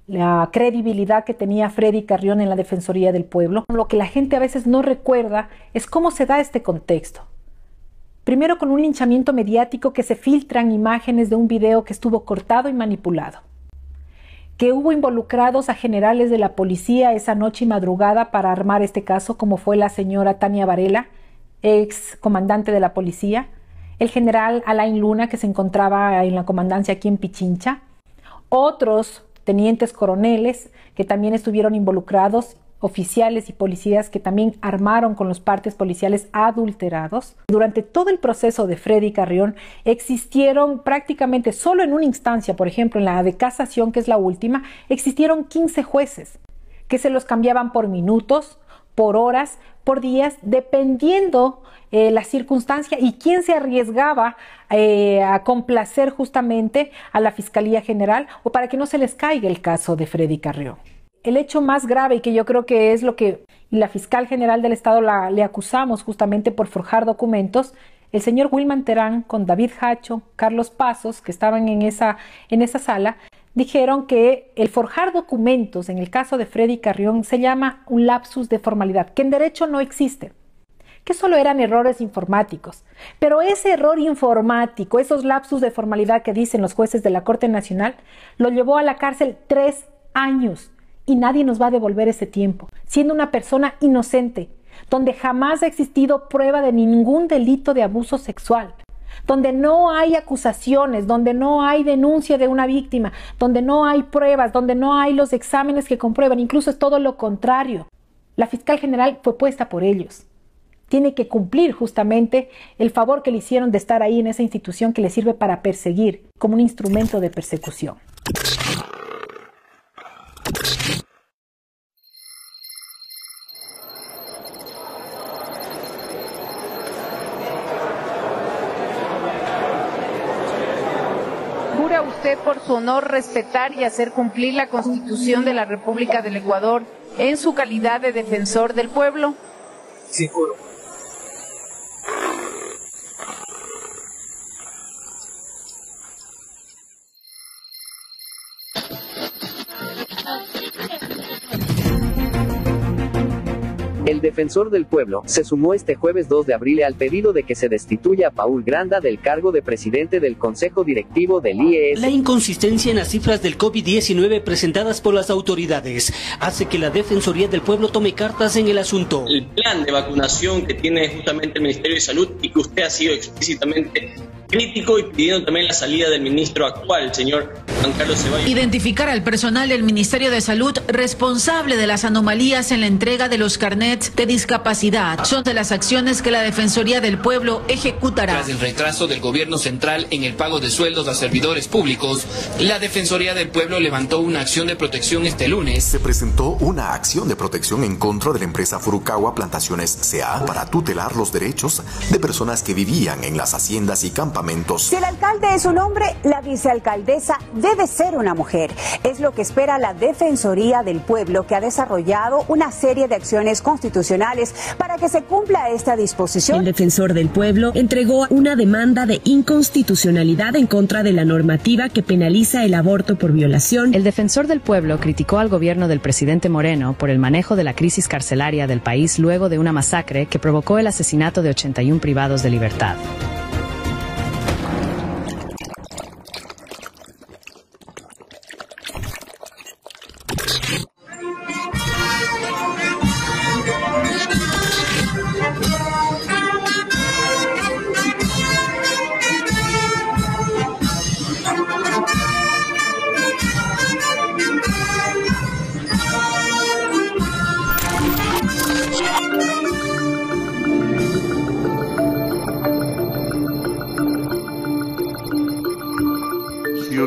la credibilidad que tenía Freddy Carrión en la Defensoría del Pueblo. Lo que la gente a veces no recuerda es cómo se da este contexto. Primero con un linchamiento mediático que se filtran imágenes de un video que estuvo cortado y manipulado. Que hubo involucrados a generales de la policía esa noche y madrugada para armar este caso, como fue la señora Tania Varela, ex comandante de la policía, el general Alain Luna, que se encontraba en la comandancia aquí en Pichincha, otros tenientes coroneles que también estuvieron involucrados, oficiales y policías que también armaron con los partes policiales adulterados. Durante todo el proceso de Freddy Carrión existieron prácticamente solo en una instancia, por ejemplo en la de casación, que es la última, existieron 15 jueces que se los cambiaban por minutos, por horas, por días, dependiendo la circunstancia y quién se arriesgaba a complacer justamente a la Fiscalía General o para que no se les caiga el caso de Freddy Carrión. El hecho más grave, y que yo creo que es lo que la fiscal general del Estado le acusamos justamente por forjar documentos, el señor Wilman Terán con David Hacho, Carlos Pasos, que estaban en esa sala, dijeron que el forjar documentos en el caso de Freddy Carrión se llama un lapsus de formalidad, que en derecho no existe, que solo eran errores informáticos. Pero ese error informático, esos lapsus de formalidad que dicen los jueces de la Corte Nacional, lo llevó a la cárcel 3 años. Y nadie nos va a devolver ese tiempo, siendo una persona inocente, donde jamás ha existido prueba de ningún delito de abuso sexual, donde no hay acusaciones, donde no hay denuncia de una víctima, donde no hay pruebas, donde no hay los exámenes que comprueban, incluso es todo lo contrario. La fiscal general fue puesta por ellos. Tiene que cumplir justamente el favor que le hicieron de estar ahí en esa institución que le sirve para perseguir, como un instrumento de persecución. ¿Jura usted por su honor respetar y hacer cumplir la Constitución de la República del Ecuador en su calidad de defensor del pueblo? Sí, juro. El defensor del pueblo se sumó este jueves 2 de abril al pedido de que se destituya a Paul Granda del cargo de presidente del Consejo Directivo del IES. La inconsistencia en las cifras del COVID-19 presentadas por las autoridades hace que la Defensoría del Pueblo tome cartas en el asunto. El plan de vacunación que tiene justamente el Ministerio de Salud y que usted ha sido explícitamente crítico y pidiendo también la salida del ministro actual, el señor Juan Carlos Ceballos. Identificar al personal del Ministerio de Salud responsable de las anomalías en la entrega de los carnets de discapacidad son de las acciones que la Defensoría del Pueblo ejecutará. Tras el retraso del gobierno central en el pago de sueldos a servidores públicos, la Defensoría del Pueblo levantó una acción de protección este lunes. Se presentó una acción de protección en contra de la empresa Furukawa Plantaciones C.A. para tutelar los derechos de personas que vivían en las haciendas y campamentos. Si el alcalde es un hombre, la vicealcaldesa debe ser una mujer. Es lo que espera la Defensoría del Pueblo, que ha desarrollado una serie de acciones constitucionales para que se cumpla esta disposición. El defensor del pueblo entregó una demanda de inconstitucionalidad en contra de la normativa que penaliza el aborto por violación. El defensor del pueblo criticó al gobierno del presidente Moreno por el manejo de la crisis carcelaria del país luego de una masacre que provocó el asesinato de 81 privados de libertad.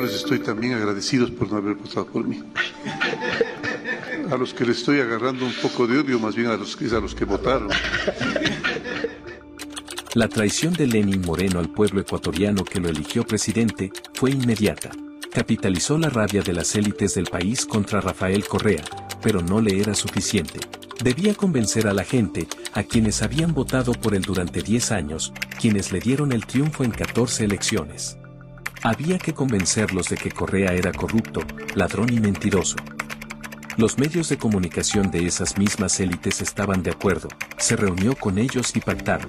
Estoy también agradecidos por no haber votado por mí. A los que le estoy agarrando un poco de odio, más bien a los que votaron. La traición de Lenín Moreno al pueblo ecuatoriano que lo eligió presidente fue inmediata. Capitalizó la rabia de las élites del país contra Rafael Correa, pero no le era suficiente. Debía convencer a la gente, a quienes habían votado por él durante 10 años, quienes le dieron el triunfo en 14 elecciones. Había que convencerlos de que Correa era corrupto, ladrón y mentiroso. Los medios de comunicación de esas mismas élites estaban de acuerdo, se reunió con ellos y pactaron.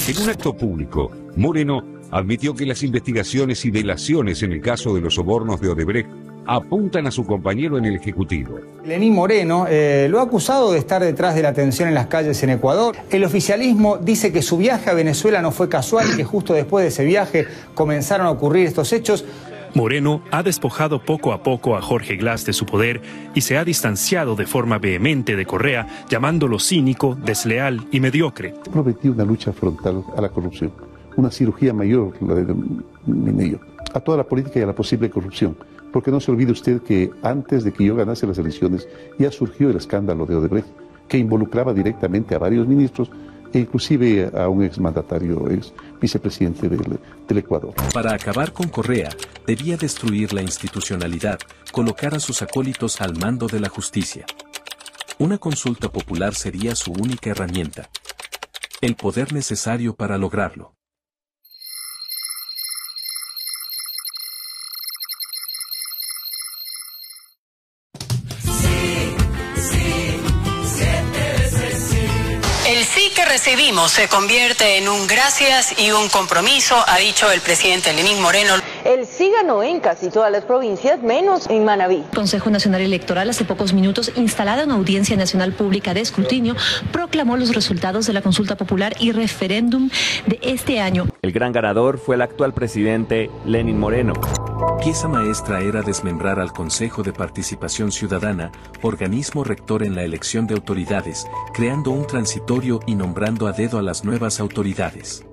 En un acto público, Moreno admitió que las investigaciones y delaciones en el caso de los sobornos de Odebrecht apuntan a su compañero en el Ejecutivo. Lenín Moreno lo ha acusado de estar detrás de la tensión en las calles en Ecuador. El oficialismo dice que su viaje a Venezuela no fue casual y que justo después de ese viaje comenzaron a ocurrir estos hechos. Moreno ha despojado poco a poco a Jorge Glass de su poder y se ha distanciado de forma vehemente de Correa, llamándolo cínico, desleal y mediocre. Prometí una lucha frontal a la corrupción, una cirugía mayor, la de Minillo, a toda la política y a la posible corrupción. Porque no se olvide usted que antes de que yo ganase las elecciones ya surgió el escándalo de Odebrecht, que involucraba directamente a varios ministros e inclusive a un exmandatario, ex vicepresidente del Ecuador. Para acabar con Correa, debía destruir la institucionalidad, colocar a sus acólitos al mando de la justicia. Una consulta popular sería su única herramienta, el poder necesario para lograrlo. El sí que recibimos se convierte en un gracias y un compromiso, ha dicho el presidente Lenín Moreno. El sí ganó en casi todas las provincias, menos en Manabí. El Consejo Nacional Electoral, hace pocos minutos, instalada en Audiencia Nacional Pública de Escrutinio, proclamó los resultados de la consulta popular y referéndum de este año. El gran ganador fue el actual presidente Lenín Moreno. Pieza maestra era desmembrar al Consejo de Participación Ciudadana, organismo rector en la elección de autoridades, creando un transitorio y nombrando a dedo a las nuevas autoridades.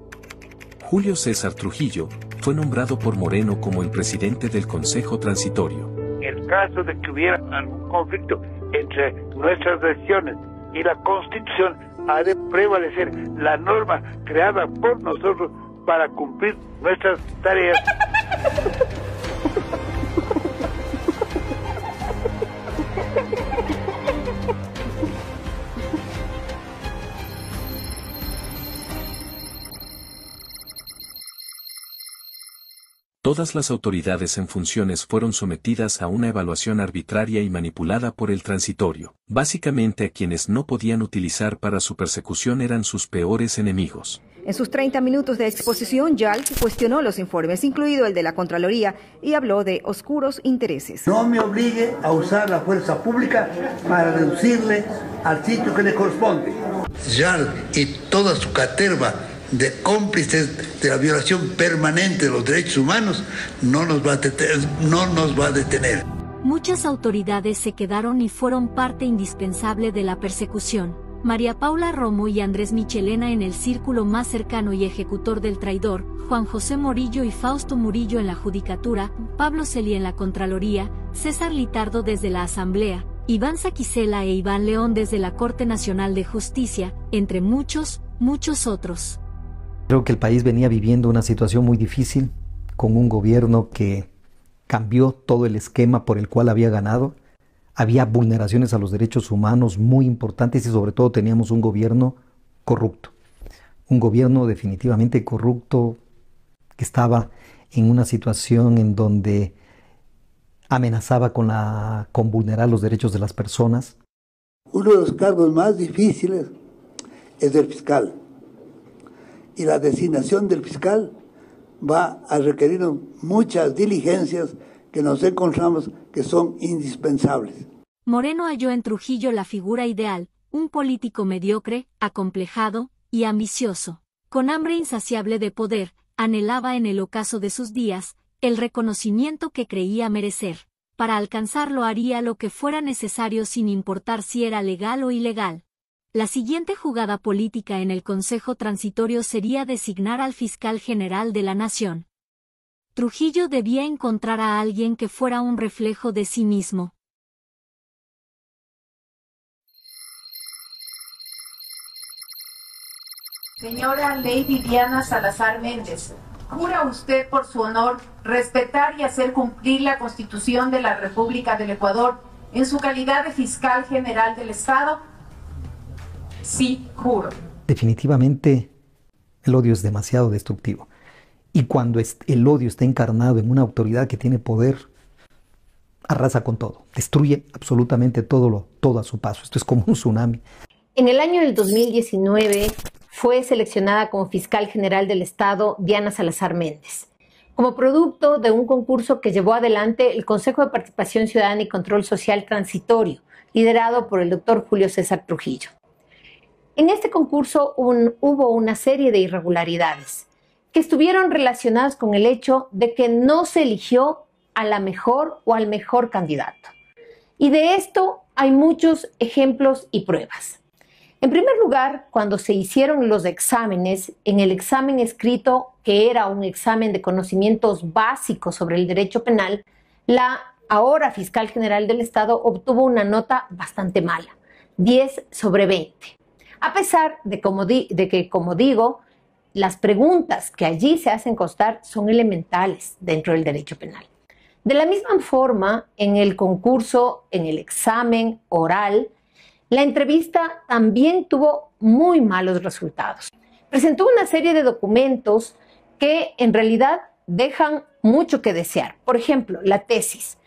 Julio César Trujillo fue nombrado por Moreno como el presidente del Consejo Transitorio. En el caso de que hubiera algún conflicto entre nuestras decisiones y la Constitución, ha de prevalecer la norma creada por nosotros para cumplir nuestras tareas. Todas las autoridades en funciones fueron sometidas a una evaluación arbitraria y manipulada por el transitorio. Básicamente a quienes no podían utilizar para su persecución eran sus peores enemigos. En sus 30 minutos de exposición, Yal cuestionó los informes, incluido el de la Contraloría, y habló de oscuros intereses. No me obligue a usar la fuerza pública para reducirle al sitio que le corresponde. Yal y toda su caterva de cómplices de la violación permanente de los derechos humanos no nos va a detener. Muchas autoridades se quedaron y fueron parte indispensable de la persecución. María Paula Romo y Andrés Michelena en el círculo más cercano y ejecutor del traidor, Juan José Morillo y Fausto Murillo en la Judicatura, Pablo Celia en la Contraloría, César Litardo desde la Asamblea, Iván Saquicela e Iván León desde la Corte Nacional de Justicia, entre muchos, muchos otros. Creo que el país venía viviendo una situación muy difícil, con un gobierno que cambió todo el esquema por el cual había ganado. Había vulneraciones a los derechos humanos muy importantes y sobre todo teníamos un gobierno corrupto. Un gobierno definitivamente corrupto que estaba en una situación en donde amenazaba con vulnerar los derechos de las personas. Uno de los cargos más difíciles es el fiscal. Y la designación del fiscal va a requerir muchas diligencias que nos encontramos que son indispensables. Moreno halló en Trujillo la figura ideal, un político mediocre, acomplejado y ambicioso. Con hambre insaciable de poder, anhelaba en el ocaso de sus días el reconocimiento que creía merecer. Para alcanzarlo haría lo que fuera necesario sin importar si era legal o ilegal. La siguiente jugada política en el Consejo Transitorio sería designar al fiscal general de la Nación. Trujillo debía encontrar a alguien que fuera un reflejo de sí mismo. Señora Lady Diana Salazar Méndez, ¿jura usted por su honor respetar y hacer cumplir la Constitución de la República del Ecuador en su calidad de fiscal general del Estado? Sí, juro. Definitivamente el odio es demasiado destructivo. Y cuando el odio está encarnado en una autoridad que tiene poder, arrasa con todo, destruye absolutamente todo a su paso. Esto es como un tsunami. En el año del 2019 fue seleccionada como fiscal general del Estado Diana Salazar Méndez, como producto de un concurso que llevó adelante el Consejo de Participación Ciudadana y Control Social Transitorio, liderado por el doctor Julio César Trujillo. En este concurso hubo una serie de irregularidades que estuvieron relacionadas con el hecho de que no se eligió a la mejor o al mejor candidato. Y de esto hay muchos ejemplos y pruebas. En primer lugar, cuando se hicieron los exámenes, en el examen escrito, que era un examen de conocimientos básicos sobre el derecho penal, la ahora fiscal general del Estado obtuvo una nota bastante mala, 10 sobre 20. A pesar de que, como digo, las preguntas que allí se hacen constar son elementales dentro del derecho penal. De la misma forma, en el concurso, en el examen oral, la entrevista también tuvo muy malos resultados. Presentó una serie de documentos que en realidad dejan mucho que desear. Por ejemplo, la tesis.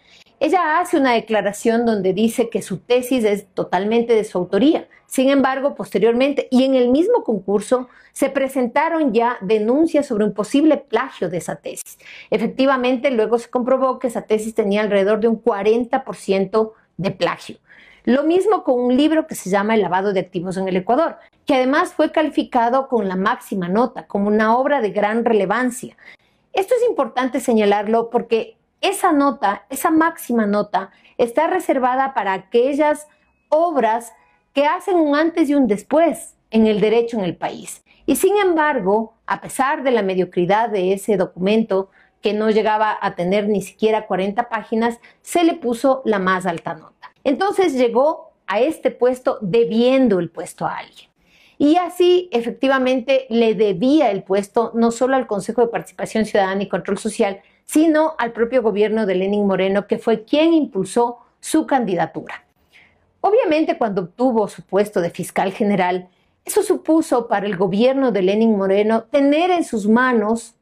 Ella hace una declaración donde dice que su tesis es totalmente de su autoría. Sin embargo, posteriormente y en el mismo concurso se presentaron ya denuncias sobre un posible plagio de esa tesis. Efectivamente, luego se comprobó que esa tesis tenía alrededor de un 40% de plagio. Lo mismo con un libro que se llama El lavado de activos en el Ecuador, que además fue calificado con la máxima nota, como una obra de gran relevancia. Esto es importante señalarlo porque esa nota, esa máxima nota, está reservada para aquellas obras que hacen un antes y un después en el derecho en el país. Y sin embargo, a pesar de la mediocridad de ese documento, que no llegaba a tener ni siquiera 40 páginas, se le puso la más alta nota. Entonces llegó a este puesto debiendo el puesto a alguien. Y así, efectivamente, le debía el puesto no solo al Consejo de Participación Ciudadana y Control Social, sino al propio gobierno de Lenín Moreno, que fue quien impulsó su candidatura. Obviamente, cuando obtuvo su puesto de fiscal general, eso supuso para el gobierno de Lenín Moreno tener en sus manos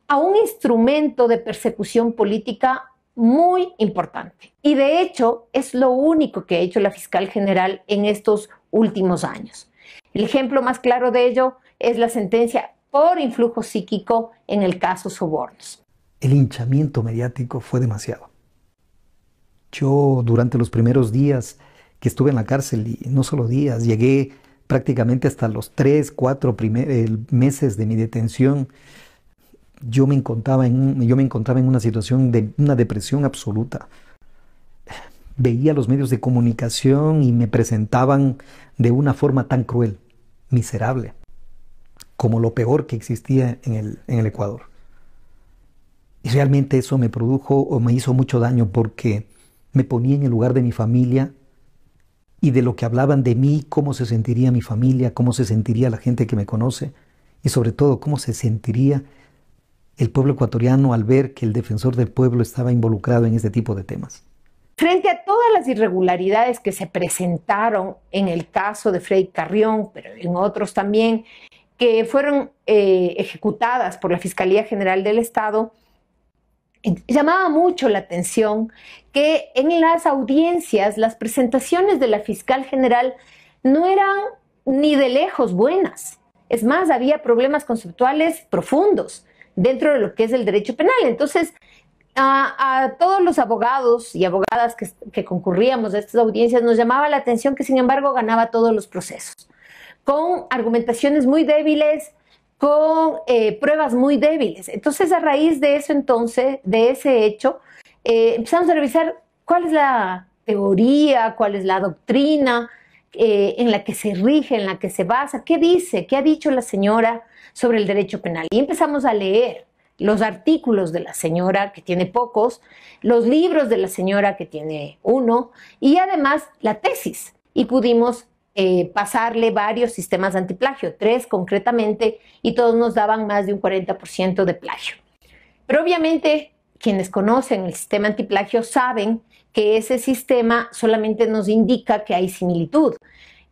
a un instrumento de persecución política muy importante. Y de hecho, es lo único que ha hecho la fiscal general en estos últimos años. El ejemplo más claro de ello es la sentencia por influjo psíquico en el caso Sobornos. El hinchamiento mediático fue demasiado. Yo durante los primeros días que estuve en la cárcel, y no solo días, llegué prácticamente hasta los 3-4 meses de mi detención, yo me encontraba en una situación de una depresión absoluta. Veía los medios de comunicación y me presentaban de una forma tan cruel, miserable, como lo peor que existía en el Ecuador. Y realmente eso me produjo o me hizo mucho daño porque me ponía en el lugar de mi familia y de lo que hablaban de mí, cómo se sentiría mi familia, cómo se sentiría la gente que me conoce y sobre todo cómo se sentiría el pueblo ecuatoriano al ver que el defensor del pueblo estaba involucrado en este tipo de temas. Frente a todas las irregularidades que se presentaron en el caso de Freddy Carrión, pero en otros también, que fueron ejecutadas por la Fiscalía General del Estado, llamaba mucho la atención que en las audiencias las presentaciones de la fiscal general no eran ni de lejos buenas. Es más, había problemas conceptuales profundos dentro de lo que es el derecho penal. Entonces, a todos los abogados y abogadas que concurríamos a estas audiencias nos llamaba la atención que, sin embargo, ganaba todos los procesos, con argumentaciones muy débiles, con pruebas muy débiles. Entonces, a raíz de eso, de ese hecho, empezamos a revisar cuál es la teoría, cuál es la doctrina en la que se rige, en la que se basa, qué dice, qué ha dicho la señora sobre el derecho penal. Y empezamos a leer los artículos de la señora, que tiene pocos, los libros de la señora, que tiene uno, y además la tesis. Y pudimos pasarle varios sistemas antiplagio, 3 concretamente, y todos nos daban más de un 40% de plagio. Pero obviamente quienes conocen el sistema antiplagio saben que ese sistema solamente nos indica que hay similitud.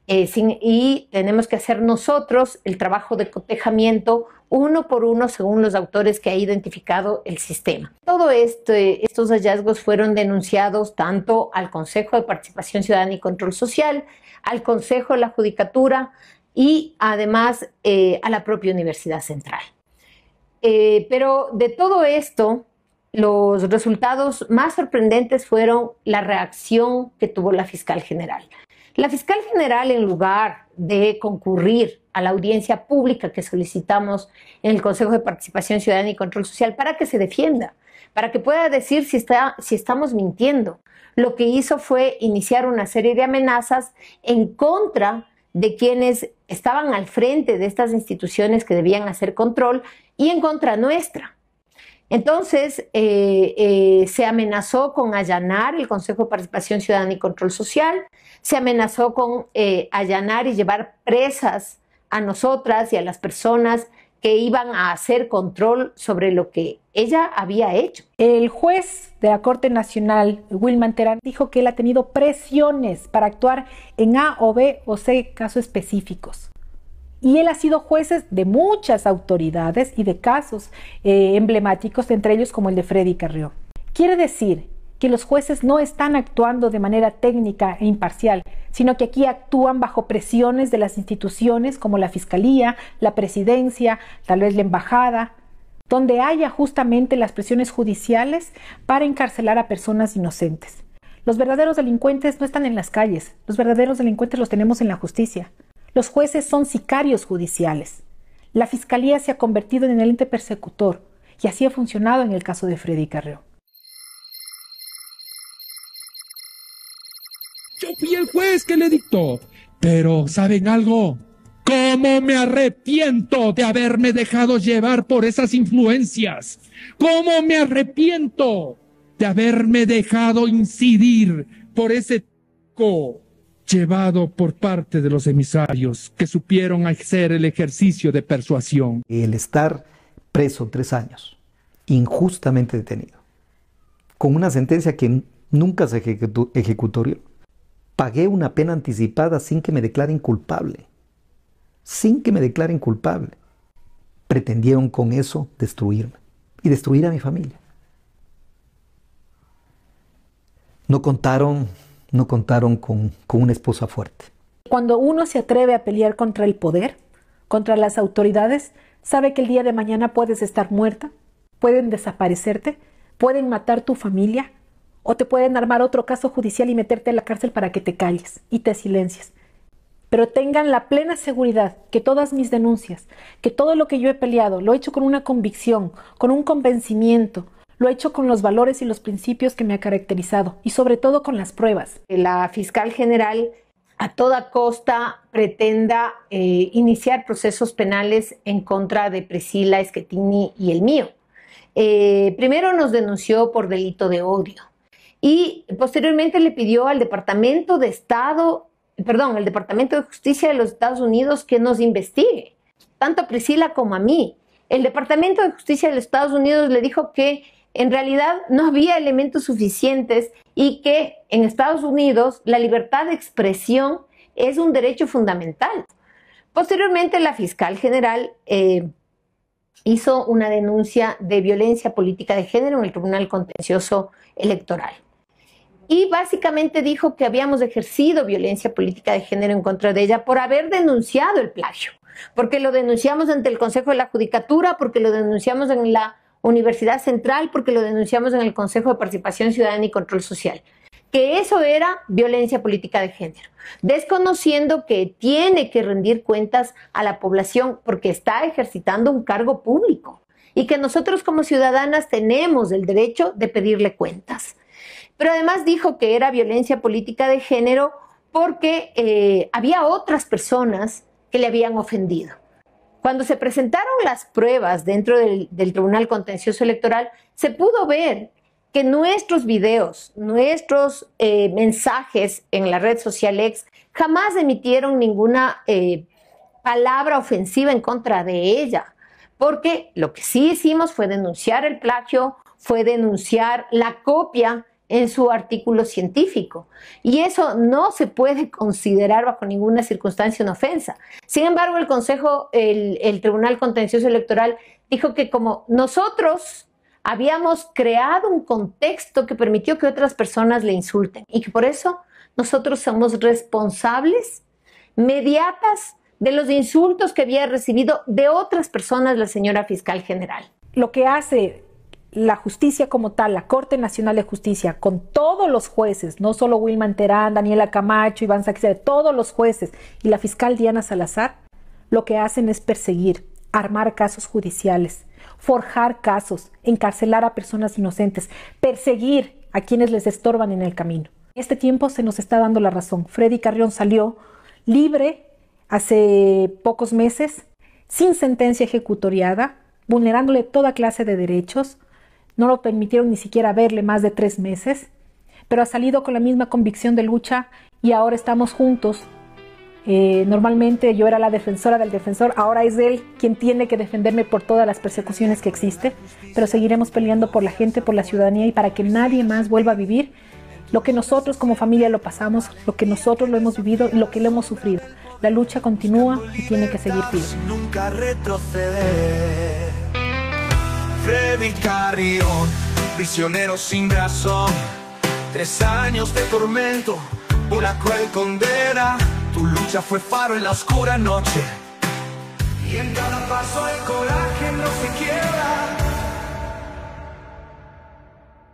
Y tenemos que hacer nosotros el trabajo de cotejamiento uno por uno según los autores que ha identificado el sistema. Todo estos hallazgos fueron denunciados tanto al Consejo de Participación Ciudadana y Control Social, al Consejo de la Judicatura y además a la propia Universidad Central. Pero de todo esto, los resultados más sorprendentes fueron la reacción que tuvo la fiscal general. La fiscal general, en lugar de concurrir a la audiencia pública que solicitamos en el Consejo de Participación Ciudadana y Control Social para que se defienda, para que pueda decir si estamos mintiendo, lo que hizo fue iniciar una serie de amenazas en contra de quienes estaban al frente de estas instituciones que debían hacer control y en contra nuestra. Entonces, se amenazó con allanar el Consejo de Participación Ciudadana y Control Social, se amenazó con allanar y llevar presas a nosotras y a las personas que iban a hacer control sobre lo que ella había hecho. El juez de la Corte Nacional, Wilman Terán, dijo que él ha tenido presiones para actuar en A o B o C casos específicos. Y él ha sido juez de muchas autoridades y de casos emblemáticos, entre ellos como el de Freddy Carrió. Quiere decir que los jueces no están actuando de manera técnica e imparcial, sino que aquí actúan bajo presiones de las instituciones como la Fiscalía, la Presidencia, tal vez la Embajada, donde haya justamente las presiones judiciales para encarcelar a personas inocentes. Los verdaderos delincuentes no están en las calles, los verdaderos delincuentes los tenemos en la justicia. Los jueces son sicarios judiciales. La Fiscalía se ha convertido en el ente persecutor y así ha funcionado en el caso de Freddy Carrió. Yo fui el juez que le dictó. Pero, ¿saben algo? ¿Cómo me arrepiento de haberme dejado llevar por esas influencias? ¿Cómo me arrepiento de haberme dejado incidir por ese llevado por parte de los emisarios que supieron hacer el ejercicio de persuasión? El estar preso 3 años, injustamente detenido, con una sentencia que nunca se ejecutó, pagué una pena anticipada sin que me declaren culpable. Sin que me declaren culpable. Pretendieron con eso destruirme y destruir a mi familia. No contaron con una esposa fuerte. Cuando uno se atreve a pelear contra el poder, contra las autoridades, sabe que el día de mañana puedes estar muerta, pueden desaparecerte, pueden matar tu familia, o te pueden armar otro caso judicial y meterte en la cárcel para que te calles y te silencies. Pero tengan la plena seguridad que todas mis denuncias, que todo lo que yo he peleado, lo he hecho con una convicción, con un convencimiento, lo he hecho con los valores y los principios que me ha caracterizado y sobre todo con las pruebas. La fiscal general a toda costa pretenda iniciar procesos penales en contra de Priscila Schettini y el mío. Primero nos denunció por delito de odio y posteriormente le pidió al Departamento de Justicia de los Estados Unidos que nos investigue, tanto a Priscila como a mí. El Departamento de Justicia de los Estados Unidos le dijo que en realidad no había elementos suficientes y que en Estados Unidos la libertad de expresión es un derecho fundamental. Posteriormente, la fiscal general hizo una denuncia de violencia política de género en el Tribunal Contencioso Electoral. Y básicamente dijo que habíamos ejercido violencia política de género en contra de ella por haber denunciado el plagio, porque lo denunciamos ante el Consejo de la Judicatura, porque lo denunciamos en la Universidad Central, porque lo denunciamos en el Consejo de Participación Ciudadana y Control Social, que eso era violencia política de género, desconociendo que tiene que rendir cuentas a la población porque está ejercitando un cargo público y que nosotros como ciudadanas tenemos el derecho de pedirle cuentas. Pero además dijo que era violencia política de género porque había otras personas que le habían ofendido. Cuando se presentaron las pruebas dentro del Tribunal Contencioso Electoral, se pudo ver que nuestros videos, nuestros mensajes en la red social X jamás emitieron ninguna palabra ofensiva en contra de ella, porque lo que sí hicimos fue denunciar el plagio, fue denunciar la copia en su artículo científico. Y eso no se puede considerar bajo ninguna circunstancia una ofensa. Sin embargo, el Tribunal Contencioso Electoral dijo que como nosotros habíamos creado un contexto que permitió que otras personas le insulten y que por eso nosotros somos responsables mediatas de los insultos que había recibido de otras personas la señora fiscal general. Lo que hace la justicia como tal, la Corte Nacional de Justicia, con todos los jueces, no solo Wilman Terán, Daniela Camacho, Iván Saquicela, todos los jueces y la fiscal Diana Salazar, lo que hacen es perseguir, armar casos judiciales, forjar casos, encarcelar a personas inocentes, perseguir a quienes les estorban en el camino. En este tiempo se nos está dando la razón. Freddy Carrión salió libre hace pocos meses, sin sentencia ejecutoriada, vulnerándole toda clase de derechos. No lo permitieron ni siquiera verle más de 3 meses, pero ha salido con la misma convicción de lucha y ahora estamos juntos. Normalmente yo era la defensora del defensor, ahora es él quien tiene que defenderme por todas las persecuciones que existen, pero seguiremos peleando por la gente, por la ciudadanía y para que nadie más vuelva a vivir lo que nosotros como familia lo pasamos, lo que nosotros lo hemos vivido y lo que lo hemos sufrido. La lucha continúa y tiene que seguir firme. Nunca retroceder. Freddy Carrión, prisionero sin razón, 3 años de tormento, una cruel condena. Tu lucha fue faro en la oscura noche, y en cada paso el coraje no se quiebra.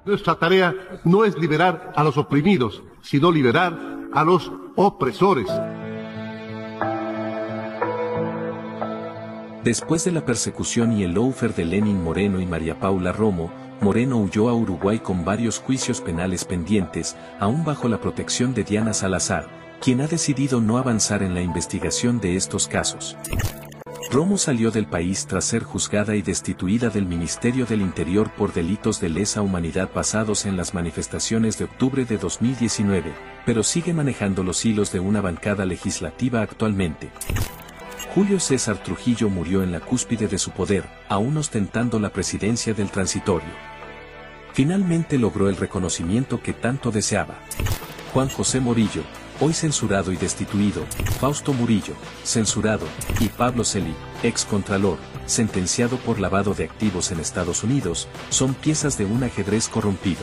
Nuestra tarea no es liberar a los oprimidos, sino liberar a los opresores. Después de la persecución y el lawfare de Lenín Moreno y María Paula Romo, Moreno huyó a Uruguay con varios juicios penales pendientes, aún bajo la protección de Diana Salazar, quien ha decidido no avanzar en la investigación de estos casos. Romo salió del país tras ser juzgada y destituida del Ministerio del Interior por delitos de lesa humanidad basados en las manifestaciones de octubre de 2019, pero sigue manejando los hilos de una bancada legislativa actualmente. Julio César Trujillo murió en la cúspide de su poder, aún ostentando la presidencia del transitorio. Finalmente logró el reconocimiento que tanto deseaba. Juan José Morillo, hoy censurado y destituido, Fausto Murillo, censurado, y Pablo Celi, excontralor, sentenciado por lavado de activos en Estados Unidos, son piezas de un ajedrez corrompido.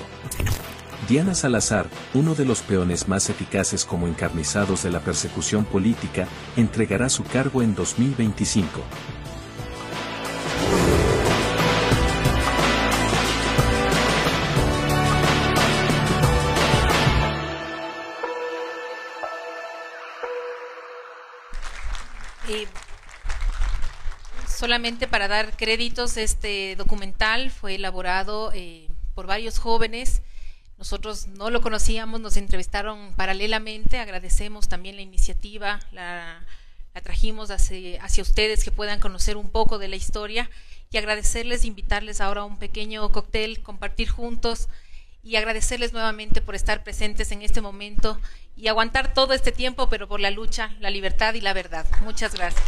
Diana Salazar, uno de los peones más eficaces como encarnizados de la persecución política, entregará su cargo en 2025. Solamente para dar créditos, este documental fue elaborado por varios jóvenes. Nosotros no lo conocíamos, nos entrevistaron paralelamente. Agradecemos también la iniciativa, la trajimos hacia ustedes que puedan conocer un poco de la historia y agradecerles, invitarles ahora a un pequeño cóctel, compartir juntos y agradecerles nuevamente por estar presentes en este momento y aguantar todo este tiempo, pero por la lucha, la libertad y la verdad. Muchas gracias.